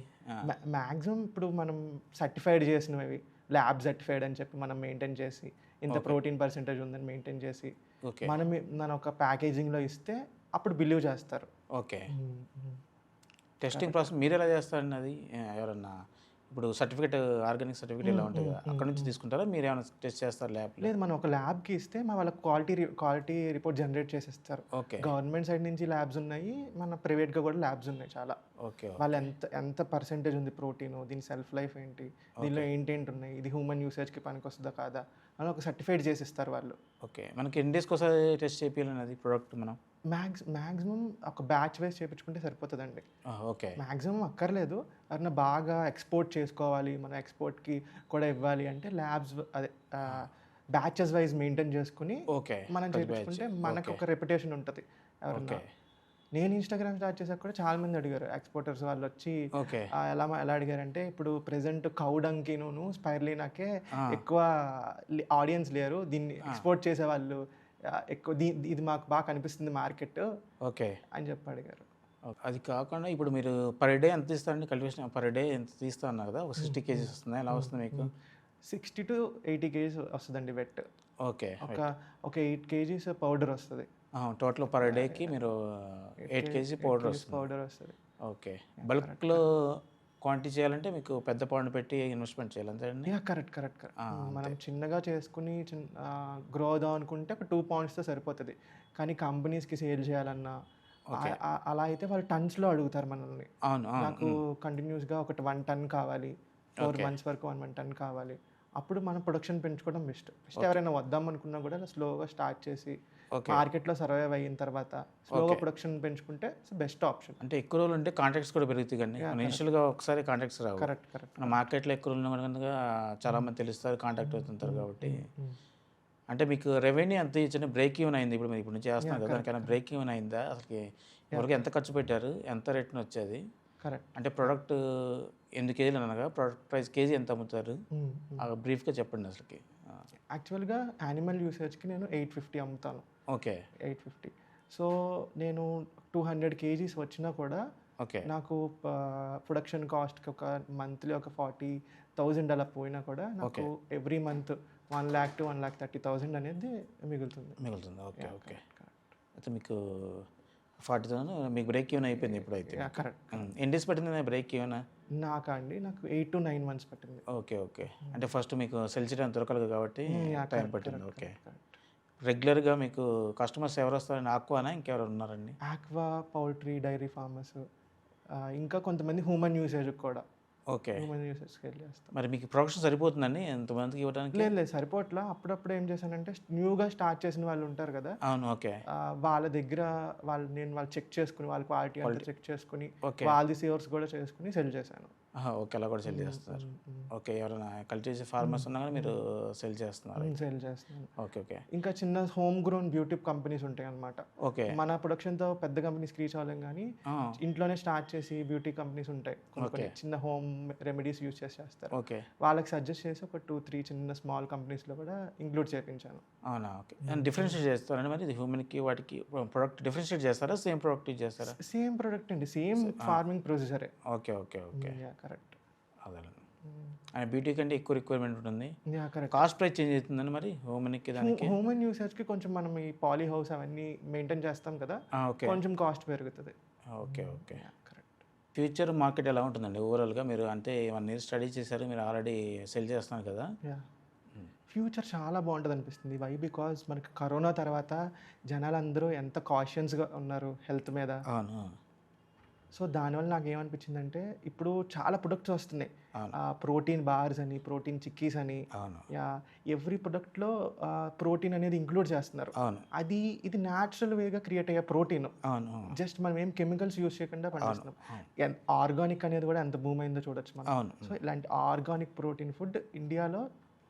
మ్యాక్సిమం ఇప్పుడు మనం సర్టిఫైడ్ చేసినవి ల్యాబ్ సర్టిఫైడ్ అని చెప్పి మనం మెయింటైన్ చేసి ఇంత ప్రోటీన్ పర్సెంటేజ్ ఉందని మెయింటైన్ చేసి మనం ఒక ప్యాకేజింగ్లో ఇస్తే అప్పుడు బిలీవ్ చేస్తారు. ఓకే. టెస్టింగ్ ప్రాసెస్ మీరు ఎలా చేస్తారండి? అది ఎవరన్నా ఇప్పుడు సర్టిఫికేట్ ఆర్గానిక్ సర్టిఫికేట్ ఇలా ఉంటుంది కదా, అక్కడ నుంచి తీసుకుంటారా? మీరు ఏమైనా టెస్ట్ చేస్తారు ల్యాబ్? లేదు, మనం ఒక ల్యాబ్కి ఇస్తే మా వాళ్ళకి క్వాలిటీ రిపోర్ట్ జనరేట్ చేసేస్తారు. ఓకే. గవర్నమెంట్ సైడ్ నుంచి ల్యాబ్స్ ఉన్నాయి, మన ప్రైవేట్గా కూడా ల్యాబ్స్ ఉన్నాయి చాలా. ఓకే. వాళ్ళు ఎంత పర్సెంటేజ్ ఉంది ప్రోటీన్, దీని సెల్ఫ్ లైఫ్ ఏంటి, దీనిలో ఏంటేంటి ఉన్నాయి, ఇది హ్యూమన్ యూసేజ్కి పనికి వస్తుందా కాదా అని ఒక సర్టిఫైడ్ చేసిస్తారు వాళ్ళు. ఓకే. మనకి ఎన్ని డేస్కి ఒకసారి టెస్ట్ చేయాలని అది ప్రోడక్ట్ మనం? మ్యాక్సిమం ఒక బ్యాచ్ వైజ్ చేయించుకుంటే సరిపోతుందండి. ఓకే. మ్యాక్సిమం అక్కర్లేదు. ఎవరైనా బాగా ఎక్స్పోర్ట్ చేసుకోవాలి, మన ఎక్స్పోర్ట్కి కూడా ఇవ్వాలి అంటే ల్యాబ్స్ అదే బ్యాచెస్ వైజ్ మెయింటైన్ చేసుకుని మనం చేయించుకుంటే మనకు ఒక రెప్యుటేషన్ ఉంటుంది. ఎవరన్నా నేను ఇన్స్టాగ్రామ్ స్టార్ట్ చేసాక కూడా చాలా మంది అడిగారు, ఎక్స్పోర్టర్స్ వాళ్ళు వచ్చి ఎలా అడిగారంటే ఇప్పుడు ప్రెసెంట్ కౌడంకిను స్పైర్లినాకే ఎక్కువ ఆడియన్స్ లేరు, దీన్ని ఎక్స్పోర్ట్ చేసే వాళ్ళు ఎక్కువ, ఇది మాకు బాగా కనిపిస్తుంది మార్కెట్ అని చెప్పి అడిగారు. అది కాకుండా ఇప్పుడు మీరు పర్ డే ఎంత తీస్తారండి? కల్టివేషన్ పర్ డే ఎంత తీస్తా అన్నారు కదా, ఒక 60 kgs వస్తుంది. ఎలా వస్తుంది మీకు? 60 to 80 kgs వస్తుందండి వెట్. ఓకే. ఒక 8 kgs పౌడర్ వస్తుంది. టోటల్ పర్ డేకి మీరు 8 kg పౌడర్ వస్తుంది. ఓకే. బల్క్లో క్వాంటిటీ చేయాలంటే మీకు పెద్ద పౌండ్ పెట్టి ఇన్వెస్ట్మెంట్ చేయాలి అంతేనండి? కరెక్ట్. మనం చిన్నగా చేసుకుని గ్రో అవుదాం అనుకుంటే ఒక 2 poundsతో సరిపోతుంది. కానీ కంపెనీస్కి సేల్ చేయాలన్నా అలా అయితే వాళ్ళు టన్స్లో అడుగుతారు మనల్ని. నాకు కంటిన్యూస్గా ఒకటి 1 ton కావాలి, 4 months వరకు 1 ton కావాలి. అప్పుడు మనం ప్రొడక్షన్ పెంచుకోవడం బెస్ట్. ఎవరైనా వద్దాం అనుకున్నా కూడా స్లోగా స్టార్ట్ చేసి మార్కెట్లో సర్వైవ్ అయిన తర్వాత స్లోగా ప్రొడక్షన్ పెంచుకుంటే బెస్ట్ ఆప్షన్. అంటే ఎక్కువ రోజులు ఉంటే కాంట్రాక్ట్స్ కూడా పెరుగుతాయి కానీ ఇనిషియల్గా ఒకసారి కాంట్రాక్ట్స్ రావు. కరెక్ట్. మార్కెట్లో ఎక్కువ రోజులు కనుక చాలా మంది తెలుస్తారు, కాంటాక్ట్ అవుతుంటారు కాబట్టి. అంటే మీకు రెవెన్యూ ఎంత ఇచ్చిన బ్రేక్ ఈవెన్ అయింది? ఇప్పుడు మీరు ఇప్పుడు చేస్తున్నారు కదా, దానికైనా బ్రేక్ ఈవెన్ అయిందా? అసలు ఎవరికి ఎంత ఖర్చు పెట్టారు, ఎంత రేట్ని వచ్చేది? కరెక్ట్. అంటే ప్రోడక్ట్ 8 kg అనగా ప్రోడక్ట్ ప్రైస్ కేజీ ఎంత అమ్ముతారు? బ్రీఫ్గా చెప్పండి అసలుకి. యాక్చువల్గా యానిమల్ యూసేజ్కి నేను 850 అమ్ముతాను. ఓకే. 850. సో నేను 200 kgs వచ్చినా కూడా నాకు ప్రొడక్షన్ కాస్ట్కి ఒక మంత్లీ ఒక 40,000 అలా పోయినా కూడా నాకు ఎవ్రీ మంత్ 1 lakh to 1,30,000 అనేది మిగులుతుంది. ఓకే. అయితే మీకు 40,000 మీకు బ్రేక్ ఈవెన్ అయిపోయింది ఇప్పుడైతే? కరెక్ట్. ఎన్ని డేస్ పట్టింది బ్రేక్ ఈవెన్? నాకు 8 to 9 months పట్టింది. ఓకే. అంటే ఫస్ట్ మీకు సెల్ చేయడానికి దొరకలేదు కాబట్టి టైం పట్టింది. ఓకే. రెగ్యులర్గా మీకు కస్టమర్స్ ఎవరు వస్తారండి? ఆక్వానా ఇంకెవరు ఉన్నారండి? ఆక్వా, పౌల్ట్రీ, డైరీ ఫార్మర్స్, ఇంకా కొంతమంది హ్యూమన్ యూసేజ్ కూడా. ఓకే. హ్యూమన్ యూసేజ్ స్కేల్ చేస్తాం. మరి మీకు ప్రొడక్షన్ సరిపోతుందండి ఎంతమందికి ఇవ్వడానికి? లేదు లేదు సరిపోట్లా. అప్పుడప్పుడు ఏం చేశానంటే న్యూగా స్టార్ట్ చేసిన వాళ్ళు ఉంటారు కదా, అవును. ఓకే. వాళ్ళ దగ్గర వాళ్ళు చెక్ చేసుకుని వాళ్ళ క్వాలిటీ అంతా చెక్ చేసుకుని ఓకే. వాళ్ళది సేవర్స్ కూడా చేసుకుని సెల్ చేశాను. ఓకే. అలా కూడా సెల్ చేస్తున్నారు. ఓకే. ఎవరైనా కల్టివేషన్ ఫార్మర్స్ ఉన్నా కానీ మీరు సెల్ చేస్తున్నారు. సెల్ చేస్తున్నాను. ఓకే. ఓకే. ఇంకా చిన్న హోమ్ గ్రోన్ బ్యూటీ కంపెనీస్ ఉంటాయి అన్నమాట. ఓకే. మన ప్రొడక్షన్తో పెద్ద కంపెనీస్ రీచ్ అవ్వలేం కానీ ఇంట్లోనే స్టార్ట్ చేసి బ్యూటీ కంపెనీస్ ఉంటాయి, కొన్ని చిన్న హోమ్ రెమెడీస్ యూస్ చేస్తారు. ఓకే. వాళ్ళకి సజెస్ట్ చేసి ఒక 2-3 చిన్న స్మాల్ కంపెనీస్లో కూడా ఇంక్లూడ్ చేయించాను. అవునా? ఓకే. డిఫరెన్షియేట్ చేస్తారండి మరి ఇది హ్యూమన్కి వాటికి ప్రొడక్ట్ డిఫరెన్షియేట్ చేస్తారా, సేమ్ ప్రొడక్ట్ యూజ్ చేస్తారా? సేమ్ ప్రొడక్ట్ అండి, సేమ్ ఫార్మింగ్ ప్రొసీజరే. ఓకే. ఓకే. ఓకే. కరెక్ట్. అదే అండ్ బ్యూటీ కంటే ఎక్కువ రిక్వైర్మెంట్ ఉంటుంది. కరెక్ట్. కాస్ట్ ప్రైస్ చేంజ్ అవుతుందండి మరి హ్యూమన్కి దానికి? హ్యూమన్ యూసేజ్కి కొంచెం మనం ఈ పాలీ హౌస్ అవన్నీ మెయింటైన్ చేస్తాం కదా, ఓకే. కొంచెం కాస్ట్ పెరుగుతుంది. Okay. Okay. Correct. Future market ఎలా ఉంటుందండి ఓవరాల్గా? మీరు అంటే 1 year స్టడీ చేశారు, మీరు ఆల్రెడీ సెల్ చేస్తున్నారు కదా. ఫ్యూచర్ చాలా బాగుంటుంది అనిపిస్తుంది. వై? బికాజ్ మనకి కరోనా తర్వాత జనాలందరూ ఎంత కాషియన్స్గా ఉన్నారు హెల్త్ మీద. అవును. సో దానివల్ల నాకు ఏమనిపించిందంటే ఇప్పుడు చాలా ప్రొడక్ట్స్ వస్తున్నాయి, ప్రోటీన్ బార్స్ అని, ప్రోటీన్ చిక్కీస్ అని. అవును. ఎవ్రీ ప్రొడక్ట్లో ప్రోటీన్ అనేది ఇంక్లూడ్ చేస్తున్నారు. అవును. ఇది న్యాచురల్ వేగా క్రియేట్ అయ్యే ప్రోటీన్. అవును. జస్ట్ మనం ఏం కెమికల్స్ యూస్ చేయకుండా పండిస్తున్నాం. ఆర్గానిక్ అనేది కూడా ఎంత భూమి అయిందో చూడొచ్చు మనం. అవును. సో ఇలాంటి ఆర్గానిక్ ప్రోటీన్ ఫుడ్ ఇండియాలో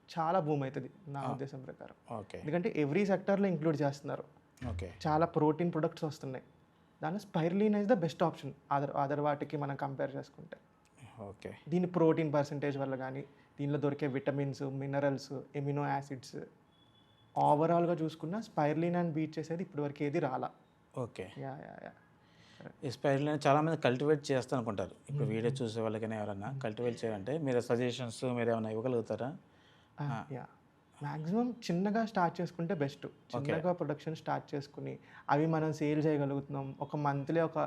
చాలా భూమి అవుతుంది నా ఉద్దేశం ప్రకారం. ఓకే. ఎందుకంటే ఎవ్రీ సెక్టర్లో ఇంక్లూడ్ చేస్తున్నారు. ఓకే. చాలా ప్రోటీన్ ప్రొడక్ట్స్ వస్తున్నాయి. దానిలో spirulina is the best option other వాటికి మనం కంపేర్ చేసుకుంటే. ఓకే. దీని ప్రోటీన్ పర్సంటేజ్ వల్ల కానీ, దీనిలో దొరికే విటమిన్స్, మినరల్స్, ఎమినో యాసిడ్స్, ఓవరాల్గా చూసుకున్న స్పైరులినాని బీట్ చేసేది ఇప్పటివరకు ఏది రాలా. ఓకే. యా. ఈ స్పైరులినా చాలామంది కల్టివేట్ చేస్తా అనుకుంటారు. ఇప్పుడు వీడియో చూసే వాళ్ళకైనా ఎవరన్నా కల్టివేట్ చేయాలంటే మీరు సజెషన్స్ మీరు ఏమైనా ఇవ్వగలుగుతారా? మ్యాక్సిమం చిన్నగా స్టార్ట్ చేసుకుంటే బెస్ట్. చిన్నగా ప్రొడక్షన్ స్టార్ట్ చేసుకుని అవి మనం సేల్ చేయగలుగుతున్నాం, ఒక మంత్లీ ఒక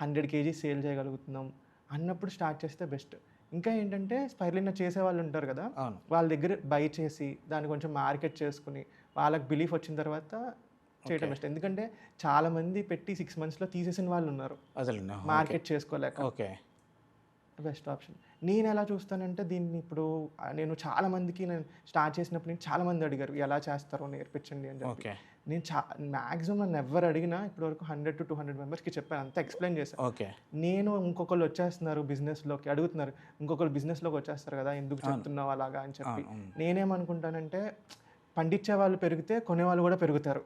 100 kgs సేల్ చేయగలుగుతున్నాం అన్నప్పుడు స్టార్ట్ చేస్తే బెస్ట్. ఇంకా ఏంటంటే స్పైరులినా చేసే వాళ్ళు ఉంటారు కదా, వాళ్ళ దగ్గర బై చేసి దాన్ని కొంచెం మార్కెట్ చేసుకుని వాళ్ళకి బిలీఫ్ వచ్చిన తర్వాత చేయటం బెస్ట్. ఎందుకంటే చాలామంది పెట్టి 6 monthsలో తీసేసిన వాళ్ళు ఉన్నారు అసలు మార్కెట్ చేసుకోలేక. ఓకే. Best option. నేను ఎలా చూస్తానంటే దీన్ని ఇప్పుడు నేను చాలామందికి నేను స్టార్ట్ చేసినప్పుడు నేను చాలామంది అడిగారు ఎలా చేస్తారో నేర్పించండి అని చెప్పి. నేను మ్యాక్సిమం నన్ను ఎవరు అడిగినా ఇప్పటివరకు 100 to 200 మెంబర్స్కి చెప్పాను, అంతా ఎక్స్ప్లెయిన్ చేశాను. ఓకే. నేను ఇంకొకళ్ళు వచ్చేస్తున్నారు బిజినెస్లోకి, అడుగుతున్నారు ఇంకొకళ్ళు బిజినెస్లోకి వచ్చేస్తారు కదా ఎందుకు చెప్తున్నావు అలాగా అని చెప్పి. నేనేమనుకుంటానంటే పండించే వాళ్ళు పెరిగితే కొనేవాళ్ళు కూడా పెరుగుతారు.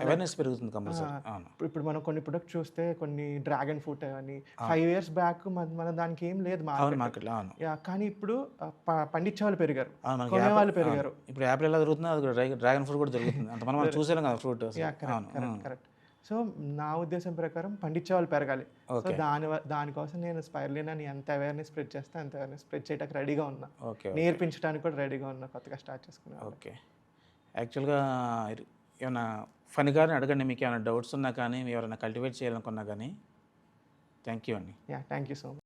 అవేర్నెస్ పెరుగుతుంది కంపల్సరీ. ఇప్పుడు మనం కొన్ని ప్రొడక్ట్ చూస్తే కొన్ని డ్రాగన్ ఫ్రూట్ అని 5 years బ్యాక్ మన దానికి ఏం లేదు మార్కెట్లో. కానీ ఇప్పుడు పండించే వాళ్ళు పెరిగారు, కొనేవాళ్ళు పెరిగారు. ఇప్పుడు యాపిల్ ఎలా దొరుకుతుంది, అది డ్రాగన్ ఫ్రూట్ కూడా దొరుకుతుంది. అంత మనం చూసాం కదా ఫ్రూట్. కరెక్ట్. సో నా ఉద్దేశం ప్రకారం పండించే వాళ్ళు పెరగాలి. సో దానికోసం నేను స్పైరులినాని ఎంత అవేర్నెస్ స్ప్రెడ్ చేస్తే అంత అవేర్నెస్ స్ప్రెడ్ చేయడానికి రెడీగా ఉన్నా, నేర్పించడానికి కూడా రెడీగా ఉన్నా కొత్తగా స్టార్ట్ చేసుకున్నాను. ఓకే. యాక్చువల్గా ఏమైనా ఫనీగానే అడగండి, మీకు ఏమైనా డౌట్స్ ఉన్నా కానీ ఎవరైనా కల్టివేట్ చేయాలనుకున్నా కానీ. థ్యాంక్ యూ అండి. Thank you so much.